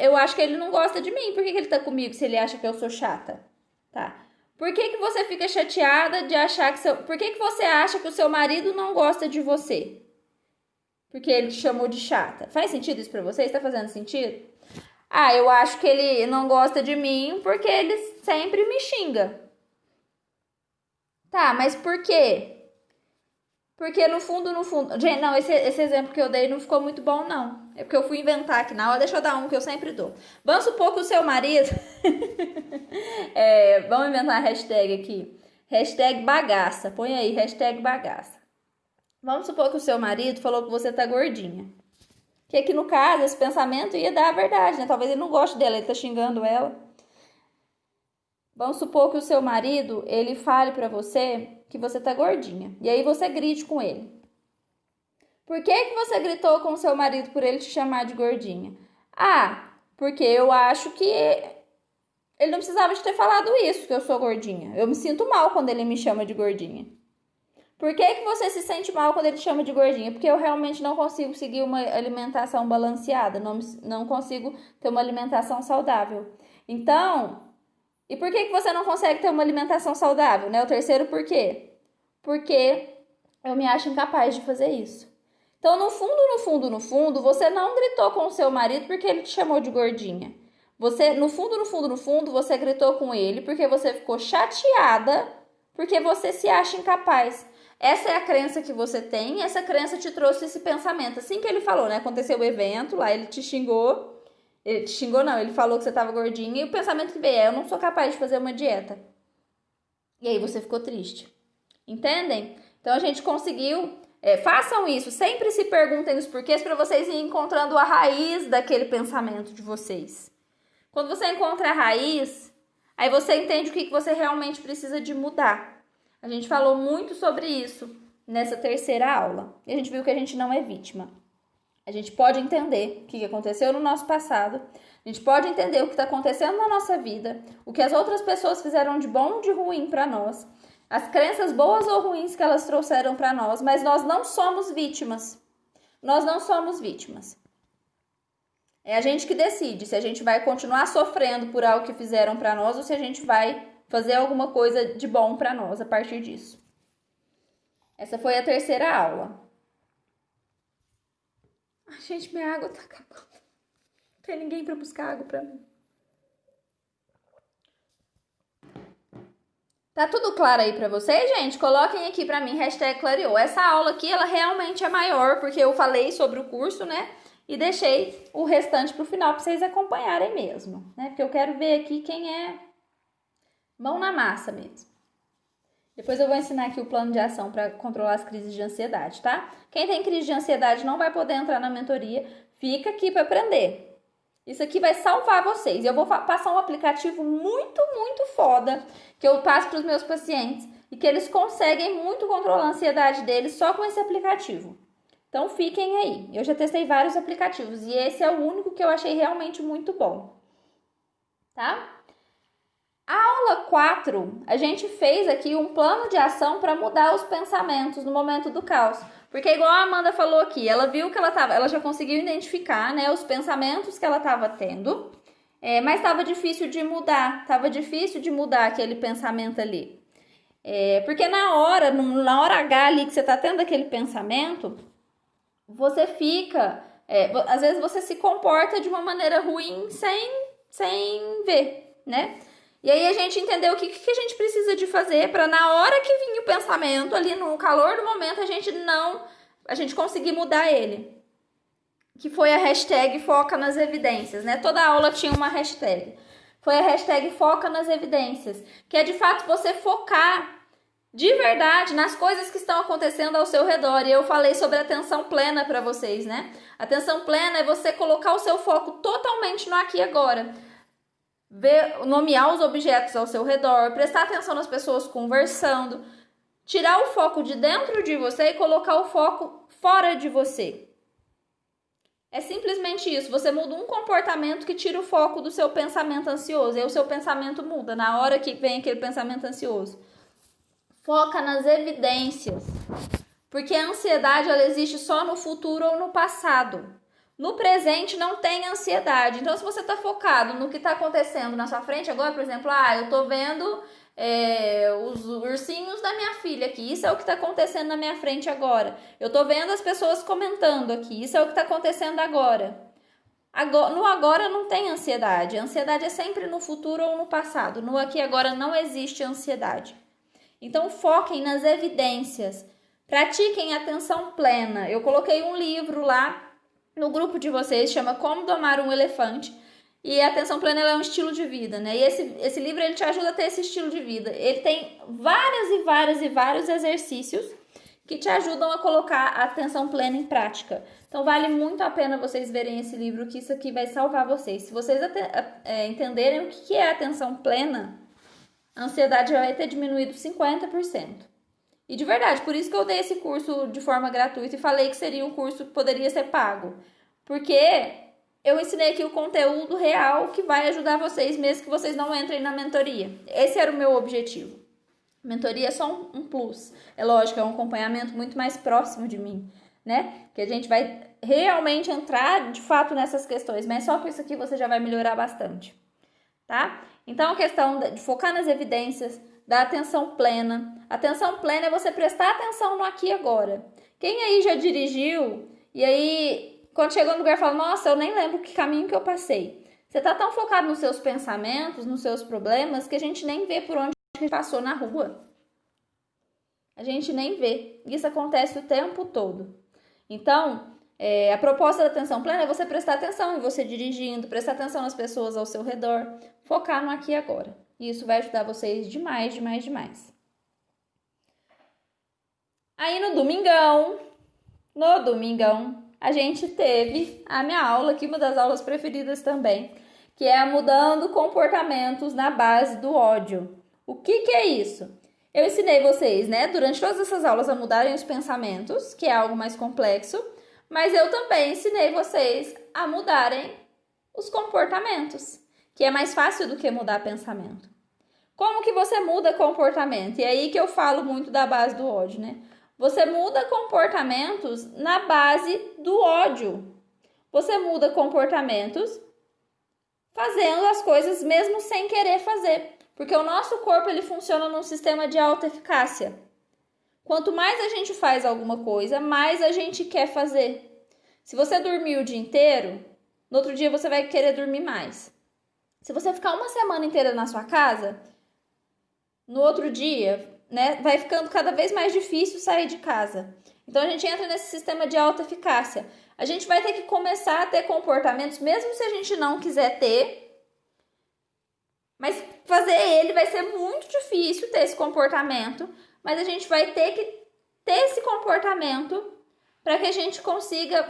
eu acho que ele não gosta de mim. Por que ele tá comigo se ele acha que eu sou chata? Tá. Por que você fica chateada de achar que Por que você acha que o seu marido não gosta de você? Porque ele te chamou de chata. Faz sentido isso pra você? Está fazendo sentido? Ah, eu acho que ele não gosta de mim porque ele sempre me xinga. Tá, mas por quê? Porque no fundo... Gente, não, esse exemplo que eu dei não ficou muito bom, não. É porque eu fui inventar aqui na hora. Deixa eu dar um que eu sempre dou. Vamos supor que o seu marido... vamos inventar a hashtag aqui. Hashtag bagaça. Põe aí, hashtag bagaça. Vamos supor que o seu marido falou que você tá gordinha. Que aqui no caso, esse pensamento ia dar a verdade, né? Talvez ele não goste dela, ele tá xingando ela. Vamos supor que o seu marido, ele fale pra você que você tá gordinha. E aí você grite com ele. Por que você gritou com o seu marido por ele te chamar de gordinha? Ah, porque eu acho que ele não precisava de ter falado isso, que eu sou gordinha. Eu me sinto mal quando ele me chama de gordinha. Por que você se sente mal quando ele te chama de gordinha? Porque eu realmente não consigo seguir uma alimentação balanceada. Não consigo ter uma alimentação saudável. Então... E por que você não consegue ter uma alimentação saudável, né? O terceiro porquê? Porque eu me acho incapaz de fazer isso. Então, no fundo, você não gritou com o seu marido porque ele te chamou de gordinha. Você, no fundo, você gritou com ele porque você ficou chateada porque você se acha incapaz. Essa é a crença que você tem, essa crença te trouxe esse pensamento. Assim que ele falou, né? Aconteceu o evento, lá ele te xingou. Ele te xingou, não, ele falou que você tava gordinha. E o pensamento que veio eu não sou capaz de fazer uma dieta. E aí você ficou triste. Entendem? Então a gente conseguiu... façam isso, sempre se perguntem os porquês para vocês irem encontrando a raiz daquele pensamento de vocês. Quando você encontra a raiz, aí você entende o que você realmente precisa de mudar. A gente falou muito sobre isso nessa terceira aula. E a gente viu que a gente não é vítima. A gente pode entender o que aconteceu no nosso passado. A gente pode entender o que está acontecendo na nossa vida. O que as outras pessoas fizeram de bom ou de ruim para nós. As crenças boas ou ruins que elas trouxeram para nós. Mas nós não somos vítimas. Nós não somos vítimas. É a gente que decide se a gente vai continuar sofrendo por algo que fizeram para nós ou se a gente vai fazer alguma coisa de bom para nós a partir disso. Essa foi a terceira aula. Ai, gente, minha água tá acabando. Não tem ninguém pra buscar água pra mim. Tá tudo claro aí pra vocês, gente? Coloquem aqui pra mim, hashtag clareou. Essa aula aqui, ela realmente é maior, porque eu falei sobre o curso, né? E deixei o restante pro final pra vocês acompanharem mesmo, né? Porque eu quero ver aqui quem é mão na massa mesmo. Depois eu vou ensinar aqui o plano de ação para controlar as crises de ansiedade, tá? Quem tem crise de ansiedade não vai poder entrar na mentoria, fica aqui para aprender. Isso aqui vai salvar vocês. Eu vou passar um aplicativo muito, muito foda que eu passo para os meus pacientes e que eles conseguem muito controlar a ansiedade deles só com esse aplicativo. Então fiquem aí. Eu já testei vários aplicativos e esse é o único que eu achei realmente muito bom. Tá? A aula 4, a gente fez aqui um plano de ação para mudar os pensamentos no momento do caos. Porque igual a Amanda falou aqui, ela viu que ela já conseguiu identificar, né, os pensamentos que ela estava tendo, mas estava difícil de mudar, aquele pensamento ali. Porque na hora H ali que você está tendo aquele pensamento, você fica, às vezes você se comporta de uma maneira ruim sem ver, né? E aí a gente entendeu o que a gente precisa de fazer para na hora que vinha o pensamento, ali no calor do momento, a gente conseguir mudar ele. Que foi a hashtag foca nas evidências, né? Toda aula tinha uma hashtag. Foi a hashtag foca nas evidências, que é de fato você focar de verdade nas coisas que estão acontecendo ao seu redor. E eu falei sobre atenção plena para vocês, né? Atenção plena é você colocar o seu foco totalmente no aqui e agora. Nomear os objetos ao seu redor, prestar atenção nas pessoas conversando, tirar o foco de dentro de você e colocar o foco fora de você. É simplesmente isso. Você muda um comportamento que tira o foco do seu pensamento ansioso. E aí o seu pensamento muda na hora que vem aquele pensamento ansioso. Foca nas evidências. Porque a ansiedade ela existe só no futuro ou no passado. No presente não tem ansiedade. Então, se você está focado no que está acontecendo na sua frente agora, por exemplo, eu estou vendo os ursinhos da minha filha aqui. Isso é o que está acontecendo na minha frente agora. Eu estou vendo as pessoas comentando aqui. Isso é o que está acontecendo agora. No agora não tem ansiedade. A ansiedade é sempre no futuro ou no passado. No aqui e agora não existe ansiedade. Então, foquem nas evidências. Pratiquem atenção plena. Eu coloquei um livro lá no grupo de vocês, chama Como Domar um Elefante. E a atenção plena é um estilo de vida, né? E esse livro ele te ajuda a ter esse estilo de vida. Ele tem vários exercícios que te ajudam a colocar a atenção plena em prática. Então, vale muito a pena vocês verem esse livro, que isso aqui vai salvar vocês. Se vocês entenderem o que é atenção plena, a ansiedade já vai ter diminuído 50%. E de verdade, por isso que eu dei esse curso de forma gratuita e falei que seria um curso que poderia ser pago. Porque eu ensinei aqui o conteúdo real que vai ajudar vocês, mesmo que vocês não entrem na mentoria. Esse era o meu objetivo. Mentoria é só um plus. É lógico, é um acompanhamento muito mais próximo de mim, né? Que a gente vai realmente entrar, de fato, nessas questões. Mas só com isso aqui você já vai melhorar bastante, tá? Então, a questão de focar nas evidências, da atenção plena. Atenção plena é você prestar atenção no aqui e agora. Quem aí já dirigiu e aí, quando chegou no lugar, fala, nossa, eu nem lembro que caminho que eu passei. Você tá tão focado nos seus pensamentos, nos seus problemas, que a gente nem vê por onde a gente passou na rua. A gente nem vê. Isso acontece o tempo todo. Então, a proposta da atenção plena é você prestar atenção em você dirigindo, prestar atenção nas pessoas ao seu redor, focar no aqui e agora. E isso vai ajudar vocês demais. Aí no domingão, a gente teve a minha aula, que uma das aulas preferidas também, que é a mudando comportamentos na base do ódio. O que é isso? Eu ensinei vocês, né, durante todas essas aulas a mudarem os pensamentos, que é algo mais complexo, mas eu também ensinei vocês a mudarem os comportamentos, que é mais fácil do que mudar pensamento. Como que você muda comportamento? E é aí que eu falo muito da base do ódio, né? Você muda comportamentos na base do ódio. Você muda comportamentos fazendo as coisas mesmo sem querer fazer. Porque o nosso corpo ele funciona num sistema de autoeficácia. Quanto mais a gente faz alguma coisa, mais a gente quer fazer. Se você dormir o dia inteiro, no outro dia você vai querer dormir mais. Se você ficar uma semana inteira na sua casa, no outro dia, né, vai ficando cada vez mais difícil sair de casa. Então, a gente entra nesse sistema de autoeficácia. A gente vai ter que começar a ter comportamentos, mesmo se a gente não quiser ter, mas fazer ele vai ser muito difícil ter esse comportamento, mas a gente vai ter que ter esse comportamento para que a gente consiga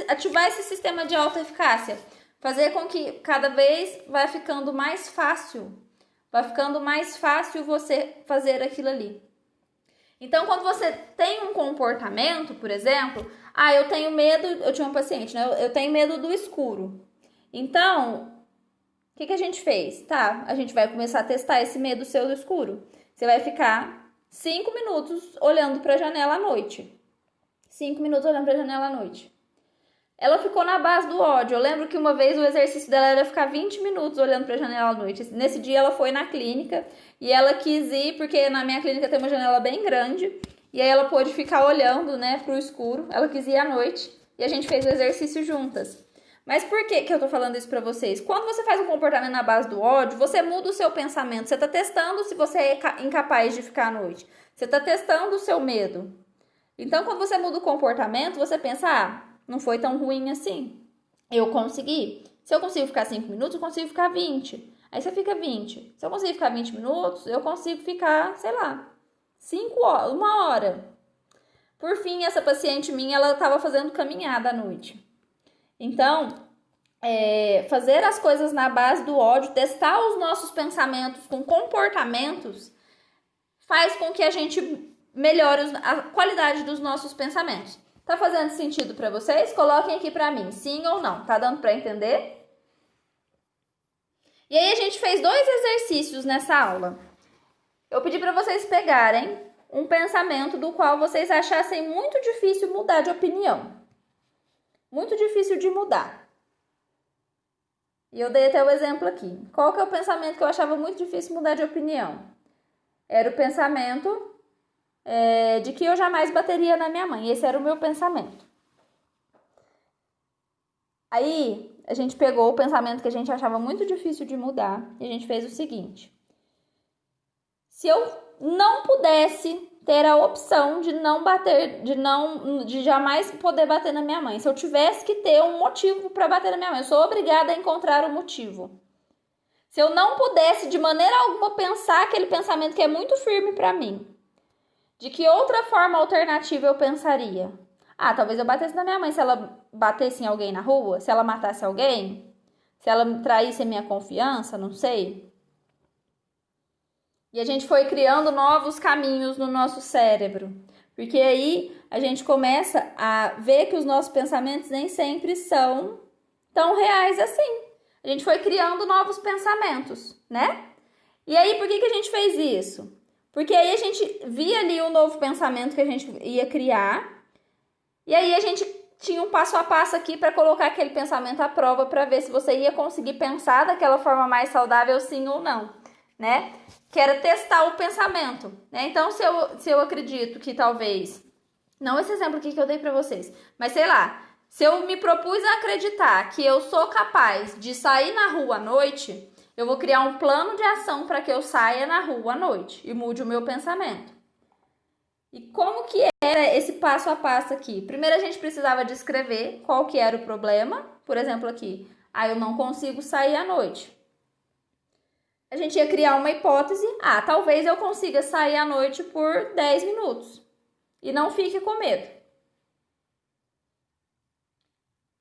ativar esse sistema de autoeficácia, fazer com que cada vez vai ficando mais fácil você fazer aquilo ali. Então, quando você tem um comportamento, por exemplo, eu tenho medo, eu tinha uma paciente, né? Eu tenho medo do escuro. Então, o que a gente fez? Tá, a gente vai começar a testar esse medo seu do escuro. Você vai ficar 5 minutos olhando para a janela à noite. 5 minutos olhando para a janela à noite. Ela ficou na base do ódio. Eu lembro que uma vez o exercício dela era ficar 20 minutos olhando para a janela à noite. Nesse dia ela foi na clínica e ela quis ir, porque na minha clínica tem uma janela bem grande, e aí ela pôde ficar olhando, né, pro escuro. Ela quis ir à noite e a gente fez o exercício juntas. Mas por que eu tô falando isso pra vocês? Quando você faz um comportamento na base do ódio, você muda o seu pensamento. Você tá testando se você é incapaz de ficar à noite. Você tá testando o seu medo. Então, quando você muda o comportamento, você pensa, não foi tão ruim assim. Eu consegui. Se eu consigo ficar 5 minutos, eu consigo ficar 20. Aí você fica 20. Se eu conseguir ficar 20 minutos, eu consigo ficar, sei lá, 5 horas, 1 hora. Por fim, essa paciente minha, ela estava fazendo caminhada à noite. Então, fazer as coisas na base do ódio, testar os nossos pensamentos com comportamentos, faz com que a gente melhore a qualidade dos nossos pensamentos. Tá fazendo sentido para vocês? Coloquem aqui para mim, sim ou não. Tá dando para entender? E aí a gente fez 2 exercícios nessa aula. Eu pedi para vocês pegarem um pensamento do qual vocês achassem muito difícil mudar de opinião. Muito difícil de mudar. E eu dei até o exemplo aqui. Qual que é o pensamento que eu achava muito difícil mudar de opinião? Era o pensamento de que eu jamais bateria na minha mãe. Esse era o meu pensamento. Aí, a gente pegou o pensamento que a gente achava muito difícil de mudar e a gente fez o seguinte. Se eu não pudesse ter a opção de não bater, de jamais poder bater na minha mãe, se eu tivesse que ter um motivo para bater na minha mãe, eu sou obrigada a encontrar um motivo. Se eu não pudesse de maneira alguma pensar aquele pensamento que é muito firme para mim, de que outra forma alternativa eu pensaria? Talvez eu batesse na minha mãe se ela batesse em alguém na rua, se ela matasse alguém, se ela traísse a minha confiança, não sei. E a gente foi criando novos caminhos no nosso cérebro, porque aí a gente começa a ver que os nossos pensamentos nem sempre são tão reais assim. A gente foi criando novos pensamentos, né? E aí, por que a gente fez isso? Porque aí a gente via ali o novo pensamento que a gente ia criar, e aí a gente tinha um passo a passo aqui para colocar aquele pensamento à prova para ver se você ia conseguir pensar daquela forma mais saudável, sim ou não, né? Que era testar o pensamento, né? Então, se eu acredito que talvez, não esse exemplo aqui que eu dei para vocês, mas sei lá, se eu me propus a acreditar que eu sou capaz de sair na rua à noite, eu vou criar um plano de ação para que eu saia na rua à noite e mude o meu pensamento. E como que era esse passo a passo aqui? Primeiro a gente precisava descrever qual que era o problema. Por exemplo aqui, eu não consigo sair à noite. A gente ia criar uma hipótese. Talvez eu consiga sair à noite por 10 minutos. E não fique com medo.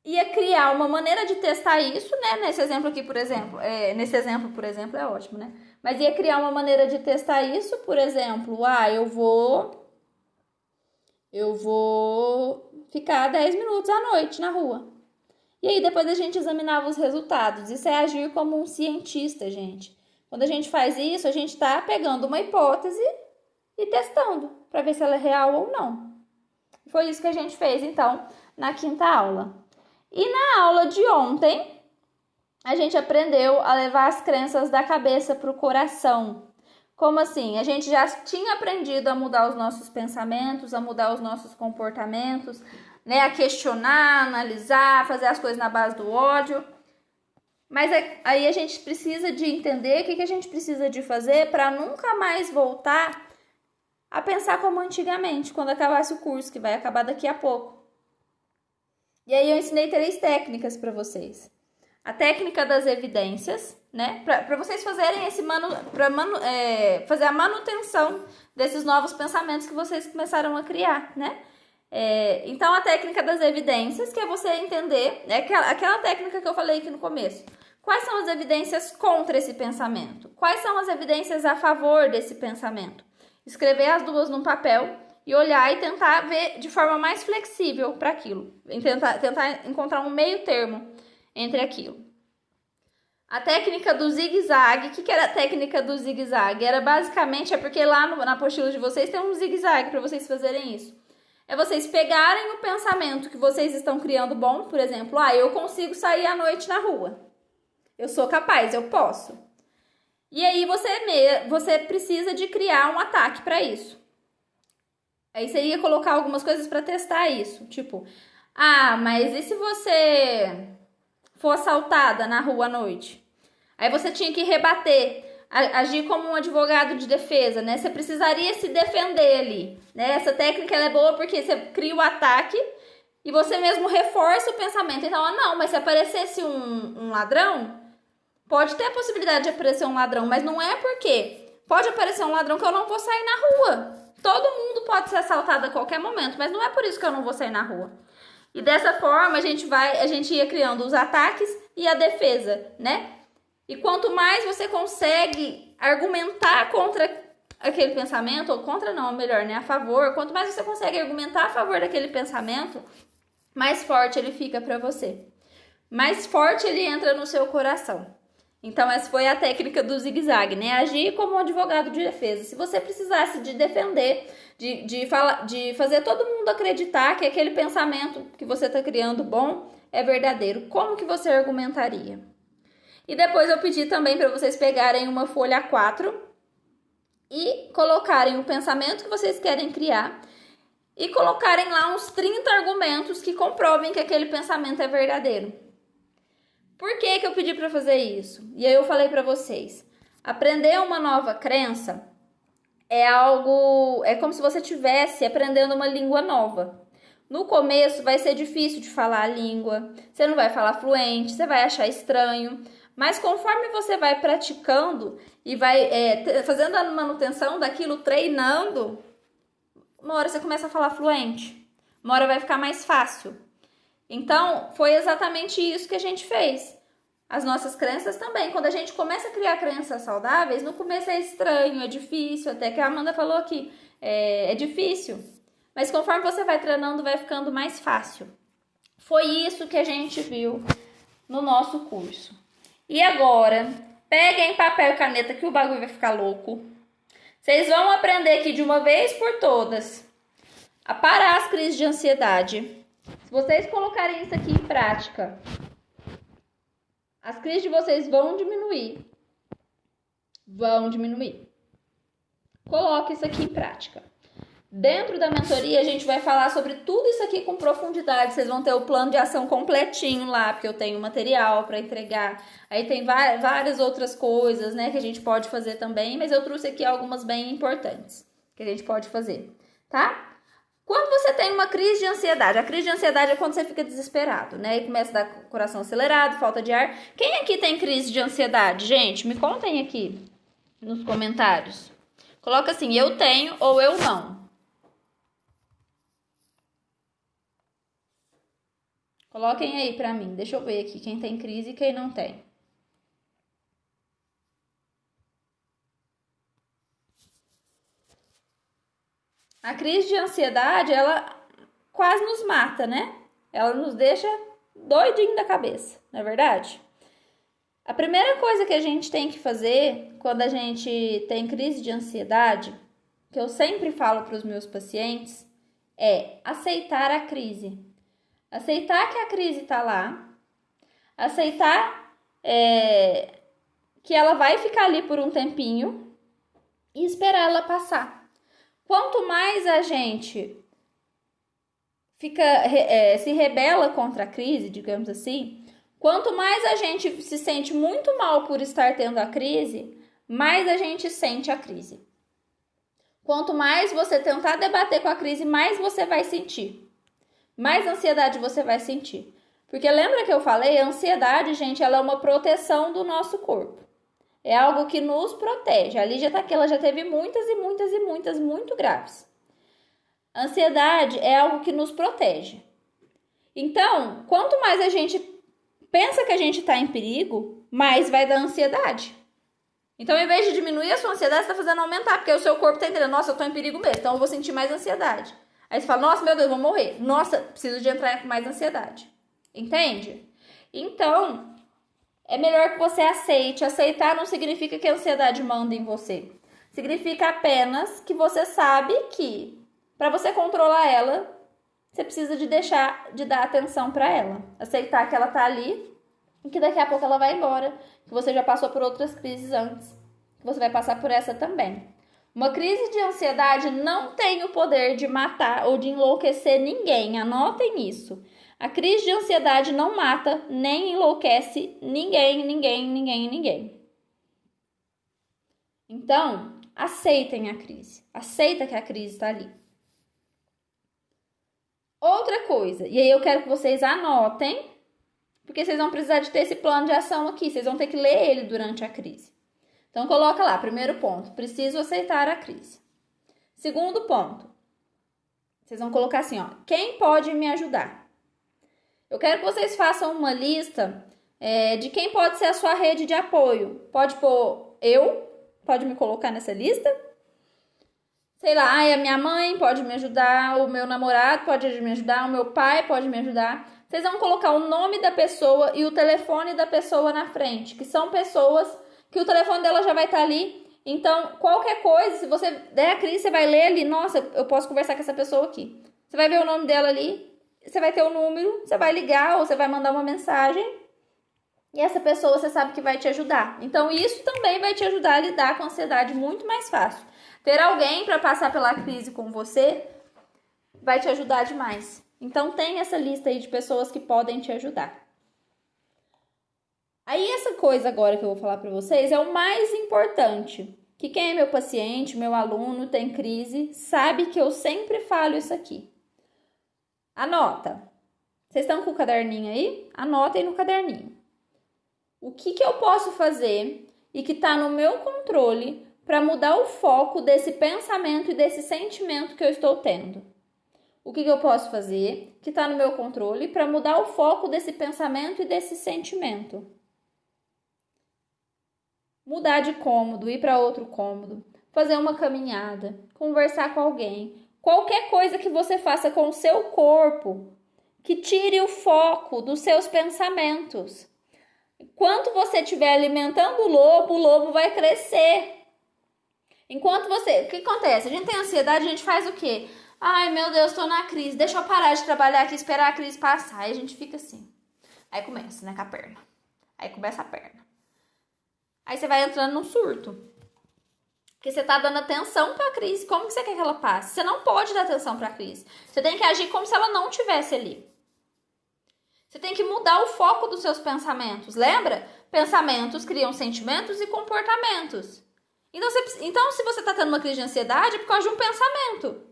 Ia criar uma maneira de testar isso, né? Nesse exemplo aqui, por exemplo. Por exemplo, é ótimo, né? Mas ia criar uma maneira de testar isso, por exemplo. Eu vou ficar 10 minutos à noite na rua. E aí depois a gente examinava os resultados. Isso é agir como um cientista, gente. Quando a gente faz isso, a gente está pegando uma hipótese e testando para ver se ela é real ou não. Foi isso que a gente fez, então, na 5ª aula. E na aula de ontem, a gente aprendeu a levar as crenças da cabeça para o coração. Como assim? A gente já tinha aprendido a mudar os nossos pensamentos, a mudar os nossos comportamentos, né? A questionar, analisar, fazer as coisas na base do ódio. Mas aí a gente precisa de entender o que a gente precisa de fazer para nunca mais voltar a pensar como antigamente, quando acabasse o curso, que vai acabar daqui a pouco. E aí eu ensinei 3 técnicas para vocês. A técnica das evidências, né? Para vocês fazerem fazer a manutenção desses novos pensamentos que vocês começaram a criar, né? Então, a técnica das evidências, que é você entender, aquela técnica que eu falei aqui no começo. Quais são as evidências contra esse pensamento? Quais são as evidências a favor desse pensamento? Escrever as duas num papel e olhar e tentar ver de forma mais flexível para aquilo. Tentar encontrar um meio termo entre aquilo. A técnica do zigue-zague. O que era a técnica do zigue-zague? Era basicamente, porque lá na apostila de vocês tem um zigue-zague para vocês fazerem isso. É vocês pegarem o pensamento que vocês estão criando bom, por exemplo, eu consigo sair à noite na rua. Eu sou capaz, eu posso. E aí você precisa de criar um ataque para isso. Aí você ia colocar algumas coisas para testar isso. Tipo, mas e se você for assaltada na rua à noite? Aí você tinha que rebater, agir como um advogado de defesa, né? Você precisaria se defender ali, né? Essa técnica ela é boa porque você cria o ataque e você mesmo reforça o pensamento. Então, mas se aparecesse um ladrão, Pode ter a possibilidade de aparecer um ladrão, mas não é porque pode aparecer um ladrão que eu não vou sair na rua. Todo mundo pode ser assaltado a qualquer momento, mas não é por isso que eu não vou sair na rua. E dessa forma a gente ia criando os ataques e a defesa, né? E quanto mais você consegue argumentar contra aquele pensamento, ou contra não, melhor, né? A favor, quanto mais você consegue argumentar a favor daquele pensamento, mais forte ele fica para você. Mais forte ele entra no seu coração. Então, essa foi a técnica do zigue-zague, né? Agir como um advogado de defesa. Se você precisasse de defender, de fazer todo mundo acreditar que aquele pensamento que você está criando bom é verdadeiro, como que você argumentaria? E depois eu pedi também para vocês pegarem uma folha A4 e colocarem o pensamento que vocês querem criar e colocarem lá uns 30 argumentos que comprovem que aquele pensamento é verdadeiro. Por que que eu pedi para fazer isso? E aí eu falei para vocês, aprender uma nova crença é como se você estivesse aprendendo uma língua nova. No começo vai ser difícil de falar a língua, você não vai falar fluente, você vai achar estranho, mas conforme você vai praticando e vai fazendo a manutenção daquilo, treinando, uma hora você começa a falar fluente, uma hora vai ficar mais fácil. Então, foi exatamente isso que a gente fez. As nossas crenças também. Quando a gente começa a criar crenças saudáveis, no começo é estranho, é difícil, até que a Amanda falou aqui, é difícil. Mas conforme você vai treinando, vai ficando mais fácil. Foi isso que a gente viu no nosso curso. E agora, peguem papel e caneta que o bagulho vai ficar louco. Vocês vão aprender aqui de uma vez por todas a parar as crises de ansiedade. Se vocês colocarem isso aqui em prática, as crises de vocês vão diminuir. Vão diminuir. Coloque isso aqui em prática. Dentro da mentoria, a gente vai falar sobre tudo isso aqui com profundidade. Vocês vão ter o plano de ação completinho lá, porque eu tenho material para entregar. Aí tem várias outras coisas, né, que a gente pode fazer também, mas eu trouxe aqui algumas bem importantes que a gente pode fazer, tá? Quando você tem uma crise de ansiedade, a crise de ansiedade é quando você fica desesperado, né? E começa a dar coração acelerado, falta de ar. Quem aqui tem crise de ansiedade? Gente, me contem aqui nos comentários. Coloca assim, eu tenho ou eu não. Coloquem aí pra mim. Deixa eu ver aqui quem tem crise e quem não tem. A crise de ansiedade, ela quase nos mata, né? Ela nos deixa doidinho da cabeça, não é verdade? A primeira coisa que a gente tem que fazer quando a gente tem crise de ansiedade, que eu sempre falo para os meus pacientes, é aceitar a crise. Aceitar que a crise está lá, aceitar que ela vai ficar ali por um tempinho e esperar ela passar. Quanto mais a gente se rebela contra a crise, digamos assim, quanto mais a gente se sente muito mal por estar tendo a crise, mais a gente sente a crise. Quanto mais você tentar debater com a crise, mais você vai sentir. Mais ansiedade você vai sentir. Porque lembra que eu falei? A ansiedade, gente, ela é uma proteção do nosso corpo. É algo que nos protege. A Lígia tá aqui, ela já teve muitas e muitas e muitas muito graves. A ansiedade é algo que nos protege. Então, quanto mais a gente pensa que a gente está em perigo, mais vai dar ansiedade. Então, em vez de diminuir a sua ansiedade, você está fazendo aumentar, porque o seu corpo está entendendo, nossa, eu estou em perigo mesmo, então eu vou sentir mais ansiedade. Aí você fala, nossa, meu Deus, vou morrer. Nossa, preciso de entrar com mais ansiedade. Entende? Então, é melhor que você aceite. Aceitar não significa que a ansiedade manda em você. Significa apenas que você sabe que, para você controlar ela, você precisa de deixar de dar atenção para ela. Aceitar que ela tá ali e que daqui a pouco ela vai embora. Que você já passou por outras crises antes. Que você vai passar por essa também. Uma crise de ansiedade não tem o poder de matar ou de enlouquecer ninguém. Anotem isso. A crise de ansiedade não mata nem enlouquece ninguém. Então, aceitem a crise. Aceita que a crise está ali. Outra coisa, e aí eu quero que vocês anotem Porque vocês vão precisar de ter esse plano de ação aqui. Vocês vão ter que ler ele durante a crise. Então, coloca lá, primeiro ponto, preciso aceitar a crise. Segundo ponto, vocês vão colocar assim, ó, quem pode me ajudar? Eu quero que vocês façam uma lista de quem pode ser a sua rede de apoio. Pode pôr pode me colocar nessa lista? Sei lá, a minha mãe pode me ajudar, o meu namorado pode me ajudar, o meu pai pode me ajudar. Vocês vão colocar o nome da pessoa e o telefone da pessoa na frente, que são pessoas que o telefone dela já vai estar ali. Então, qualquer coisa, se você der a crise, você vai ler ali, nossa, eu posso conversar com essa pessoa aqui. Você vai ver o nome dela ali, você vai ter o número, você vai ligar ou você vai mandar uma mensagem e essa pessoa você sabe que vai te ajudar. Então, isso também vai te ajudar a lidar com a ansiedade muito mais fácil. Ter alguém para passar pela crise com você vai te ajudar demais. Então, tem essa lista aí de pessoas que podem te ajudar. Aí, essa coisa agora que eu vou falar para vocês é o mais importante. Que quem é meu paciente, meu aluno, tem crise, sabe que eu sempre falo isso aqui. Anota. Vocês estão com o caderninho aí? Anotem no caderninho. O que eu posso fazer e que está no meu controle para mudar o foco desse pensamento e desse sentimento que eu estou tendo? O que eu posso fazer que está no meu controle para mudar o foco desse pensamento e desse sentimento? Mudar de cômodo, ir para outro cômodo, fazer uma caminhada, conversar com alguém. Qualquer coisa que você faça com o seu corpo que tire o foco dos seus pensamentos. Enquanto você estiver alimentando o lobo vai crescer. Enquanto você... O que acontece? A gente tem ansiedade, a gente faz o quê? Ai, meu Deus, tô na crise. Deixa eu parar de trabalhar aqui, esperar a crise passar. Aí a gente fica assim. Aí começa, né, com a perna. Aí começa a perna. Aí você vai entrando num surto. Porque você tá dando atenção pra crise. Como que você quer que ela passe? Você não pode dar atenção pra crise. Você tem que agir como se ela não estivesse ali. Você tem que mudar o foco dos seus pensamentos. Lembra? Pensamentos criam sentimentos e comportamentos. Então, se você tá tendo uma crise de ansiedade, é por causa de um pensamento.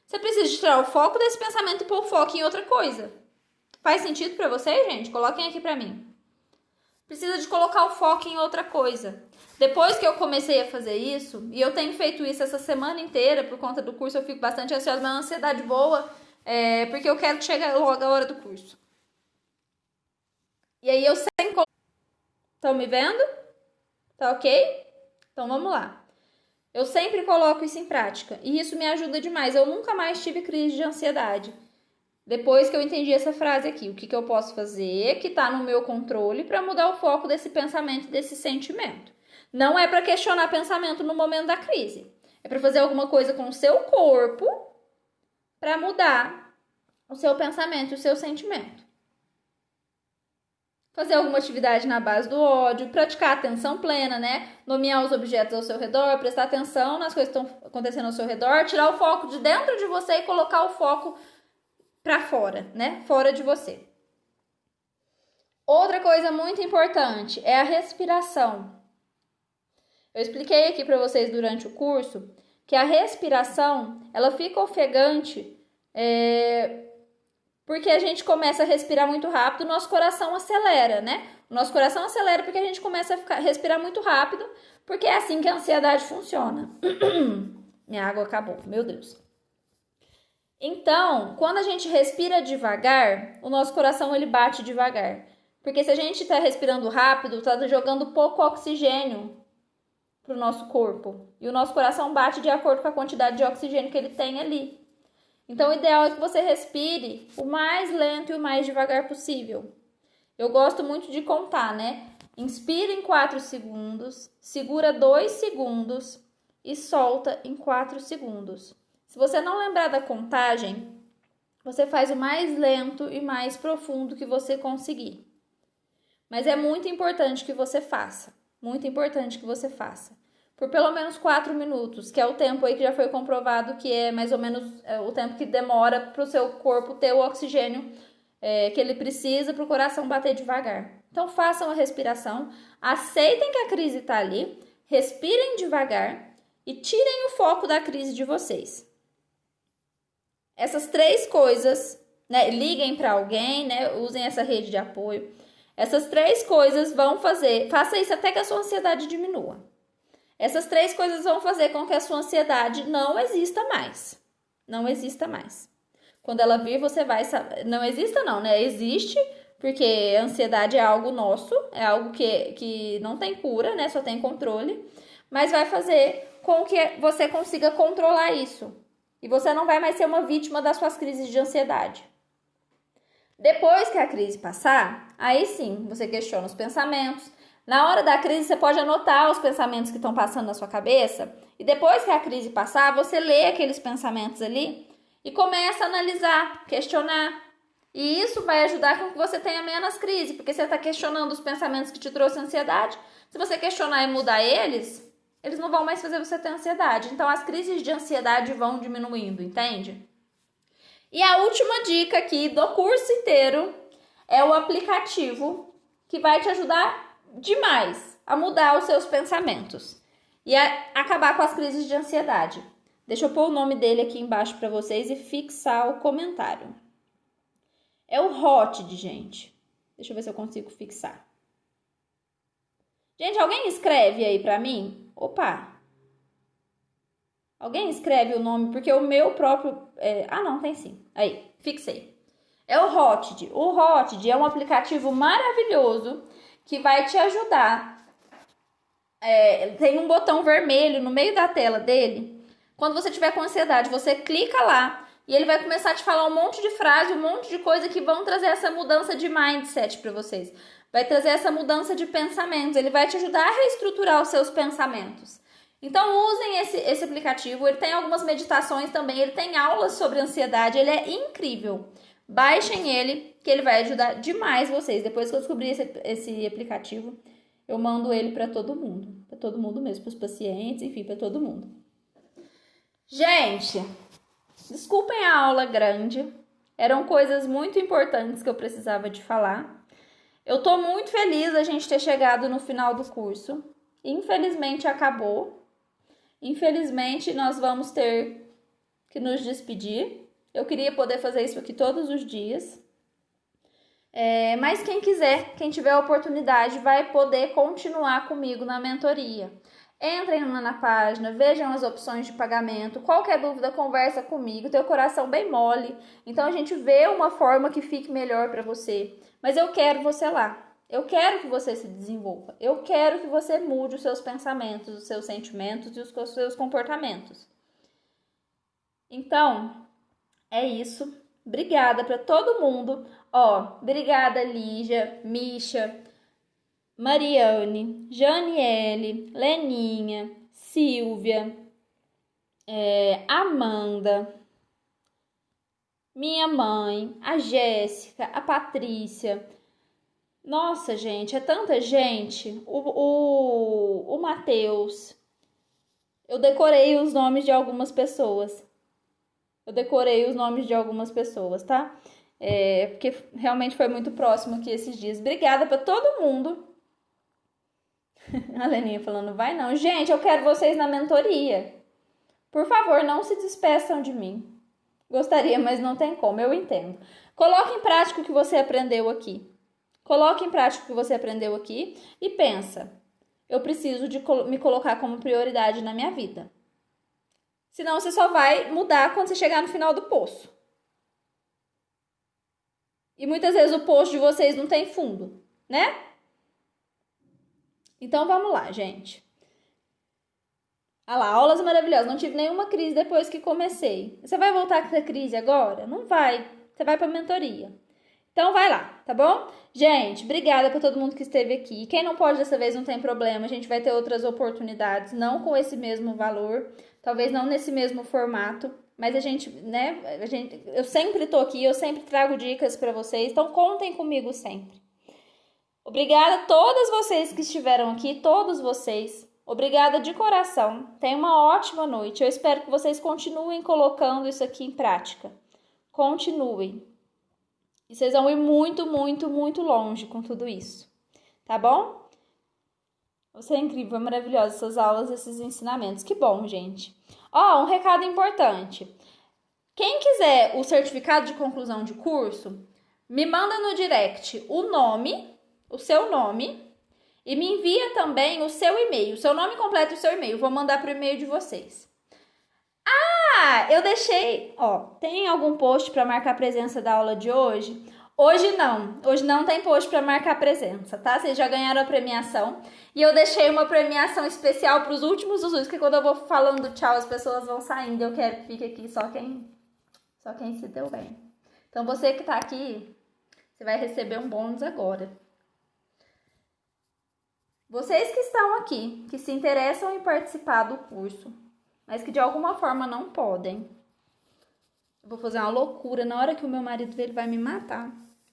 Você precisa tirar o foco desse pensamento e pôr o foco em outra coisa. Faz sentido pra vocês, gente? Coloquem aqui pra mim. Precisa de colocar o foco em outra coisa. Depois que eu comecei a fazer isso, e eu tenho feito isso essa semana inteira, por conta do curso eu fico bastante ansiosa, mas é uma ansiedade boa, porque eu quero que chegue logo a hora do curso. E aí eu sempre... Estão me vendo? Tá ok? Então vamos lá. Eu sempre coloco isso em prática, e isso me ajuda demais. Eu nunca mais tive crise de ansiedade. Depois que eu entendi essa frase aqui, o que eu posso fazer que está no meu controle para mudar o foco desse pensamento, desse sentimento. Não é para questionar pensamento no momento da crise. É para fazer alguma coisa com o seu corpo para mudar o seu pensamento, o seu sentimento. Fazer alguma atividade na base do ódio, praticar atenção plena, né? Nomear os objetos ao seu redor, prestar atenção nas coisas que estão acontecendo ao seu redor, tirar o foco de dentro de você e colocar o foco para fora, né? Fora de você. Outra coisa muito importante é a respiração. Eu expliquei aqui para vocês durante o curso que a respiração, ela fica ofegante porque a gente começa a respirar muito rápido, o nosso coração acelera, né? O nosso coração acelera porque a gente começa a respirar muito rápido, porque é assim que a ansiedade funciona. Minha água acabou, meu Deus. Então, quando a gente respira devagar, o nosso coração ele bate devagar. Porque se a gente está respirando rápido, está jogando pouco oxigênio para o nosso corpo. E o nosso coração bate de acordo com a quantidade de oxigênio que ele tem ali. Então, o ideal é que você respire o mais lento e o mais devagar possível. Eu gosto muito de contar, né? Inspira em 4 segundos, segura 2 segundos e solta em 4 segundos. Se você não lembrar da contagem, você faz o mais lento e mais profundo que você conseguir. Mas é muito importante que você faça. Muito importante que você faça. Por pelo menos 4 minutos, que é o tempo aí que já foi comprovado que é mais ou menos o tempo que demora para o seu corpo ter o oxigênio que ele precisa para o coração bater devagar. Então façam a respiração, aceitem que a crise está ali, respirem devagar e tirem o foco da crise de vocês. Essas 3 coisas, né? Liguem para alguém, né? Usem essa rede de apoio. Essas 3 coisas vão fazer, faça isso até que a sua ansiedade diminua. Essas 3 coisas vão fazer com que a sua ansiedade não exista mais. Não exista mais. Quando ela vir, você vai saber. Não exista não, né? Existe, porque a ansiedade é algo nosso, é algo que não tem cura, né? Só tem controle. Mas vai fazer com que você consiga controlar isso. E você não vai mais ser uma vítima das suas crises de ansiedade. Depois que a crise passar, aí sim, você questiona os pensamentos. Na hora da crise, você pode anotar os pensamentos que estão passando na sua cabeça. E depois que a crise passar, você lê aqueles pensamentos ali e começa a analisar, questionar. E isso vai ajudar com que você tenha menos crise, porque você está questionando os pensamentos que te trouxeram ansiedade. Se você questionar e mudar eles não vão mais fazer você ter ansiedade. Então, as crises de ansiedade vão diminuindo, entende? E a última dica aqui do curso inteiro é o aplicativo que vai te ajudar demais a mudar os seus pensamentos e a acabar com as crises de ansiedade. Deixa eu pôr o nome dele aqui embaixo para vocês e fixar o comentário. É o Hotd, gente. Deixa eu ver se eu consigo fixar. Gente, alguém escreve aí para mim? Opa! Alguém escreve o nome, porque o meu próprio... não, tem sim. Aí, fixei. É o Hotd. O Hotd é um aplicativo maravilhoso que vai te ajudar. Tem um botão vermelho no meio da tela dele. Quando você tiver com ansiedade, você clica lá e ele vai começar a te falar um monte de frase, um monte de coisa que vão trazer essa mudança de mindset para vocês. Vai trazer essa mudança de pensamentos. Ele vai te ajudar a reestruturar os seus pensamentos. Então, usem esse aplicativo. Ele tem algumas meditações também. Ele tem aulas sobre ansiedade. Ele é incrível. Baixem ele, que ele vai ajudar demais vocês. Depois que eu descobri esse aplicativo, eu mando ele para todo mundo. Para todo mundo mesmo, para os pacientes, enfim, para todo mundo. Gente, desculpem a aula grande. Eram coisas muito importantes que eu precisava de falar. Eu tô muito feliz da gente ter chegado no final do curso. Infelizmente acabou. Infelizmente nós vamos ter que nos despedir. Eu queria poder fazer isso aqui todos os dias. Mas quem quiser, quem tiver a oportunidade, vai poder continuar comigo na mentoria. Entrem lá na página, vejam as opções de pagamento. Qualquer dúvida, conversa comigo. Teu coração bem mole. Então a gente vê uma forma que fique melhor para você. Mas eu quero você lá. Eu quero que você se desenvolva. Eu quero que você mude os seus pensamentos, os seus sentimentos e os seus comportamentos. Então, é isso. Obrigada para todo mundo. Obrigada Lígia, Misha, Mariane, Janiele, Leninha, Silvia, Amanda, minha mãe, a Jéssica, a Patrícia. Nossa, gente, é tanta gente. O Matheus. Eu decorei os nomes de algumas pessoas. Tá? Porque realmente foi muito próximo aqui esses dias. Obrigada pra todo mundo. A Leninha falando, vai não. Gente, eu quero vocês na mentoria. Por favor, não se despeçam de mim. Gostaria, mas não tem como, eu entendo. Coloque em prática o que você aprendeu aqui. E pensa, eu preciso de me colocar como prioridade na minha vida. Senão você só vai mudar quando você chegar no final do poço. E muitas vezes o poço de vocês não tem fundo, né? Então vamos lá, gente. Ah lá, aulas maravilhosas. Não tive nenhuma crise depois que comecei. Você vai voltar com essa crise agora? Não vai. Você vai pra mentoria. Então vai lá, tá bom? Gente, obrigada por todo mundo que esteve aqui. Quem não pode dessa vez não tem problema, a gente vai ter outras oportunidades, não com esse mesmo valor, talvez não nesse mesmo formato, mas eu sempre tô aqui, eu sempre trago dicas para vocês, então contem comigo sempre. Obrigada a todas vocês que estiveram aqui, todos vocês. Obrigada de coração. Tenham uma ótima noite. Eu espero que vocês continuem colocando isso aqui em prática. Continuem. E vocês vão ir muito, muito, muito longe com tudo isso. Tá bom? Você é incrível, é maravilhosa essas aulas, esses ensinamentos. Que bom, gente. Um recado importante. Quem quiser o certificado de conclusão de curso, me manda no direct o nome o seu nome e me envia também o seu e-mail, o seu nome completo e o seu e-mail. Vou mandar pro e-mail de vocês. Ah, eu deixei, ó, tem algum post para marcar a presença da aula de hoje? Hoje não tem post para marcar presença, tá? Vocês já ganharam a premiação. E eu deixei uma premiação especial para os últimos Zuzus, que quando eu vou falando tchau, as pessoas vão saindo. Eu quero que fique aqui só quem se deu bem. Então, você que tá aqui, você vai receber um bônus agora. Vocês que estão aqui, que se interessam em participar do curso, mas que de alguma forma não podem. Eu vou fazer uma loucura. Na hora que o meu marido ver, ele vai me matar.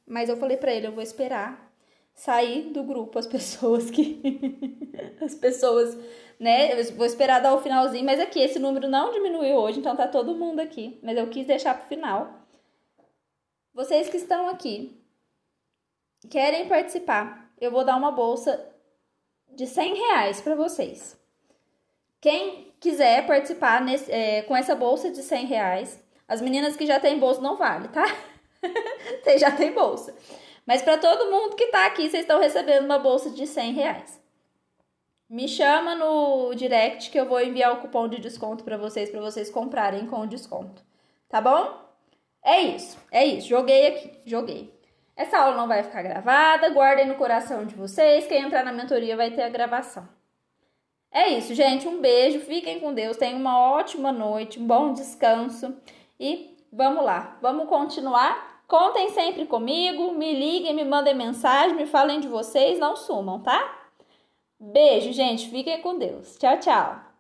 Mas eu falei pra ele, eu vou esperar sair do grupo as pessoas, né? Eu vou esperar dar o finalzinho. Mas aqui, esse número não diminuiu hoje, então tá todo mundo aqui. Mas eu quis deixar pro final. Vocês que estão aqui, querem participar, eu vou dar uma bolsa de R$100 pra vocês. Quem quiser participar com essa bolsa de R$100, as meninas que já têm bolsa não vale, tá? Vocês já têm bolsa. Mas para todo mundo que tá aqui, vocês estão recebendo uma bolsa de R$100. Me chama no direct que eu vou enviar o cupom de desconto para vocês comprarem com desconto. Tá bom? É isso. Joguei aqui. Essa aula não vai ficar gravada, guardem no coração de vocês. Quem entrar na mentoria vai ter a gravação. É isso, gente. Um beijo, fiquem com Deus, tenham uma ótima noite, um bom descanso e vamos lá, vamos continuar. Contem sempre comigo, me liguem, me mandem mensagem, me falem de vocês, não sumam, tá? Beijo, gente, fiquem com Deus. Tchau, tchau.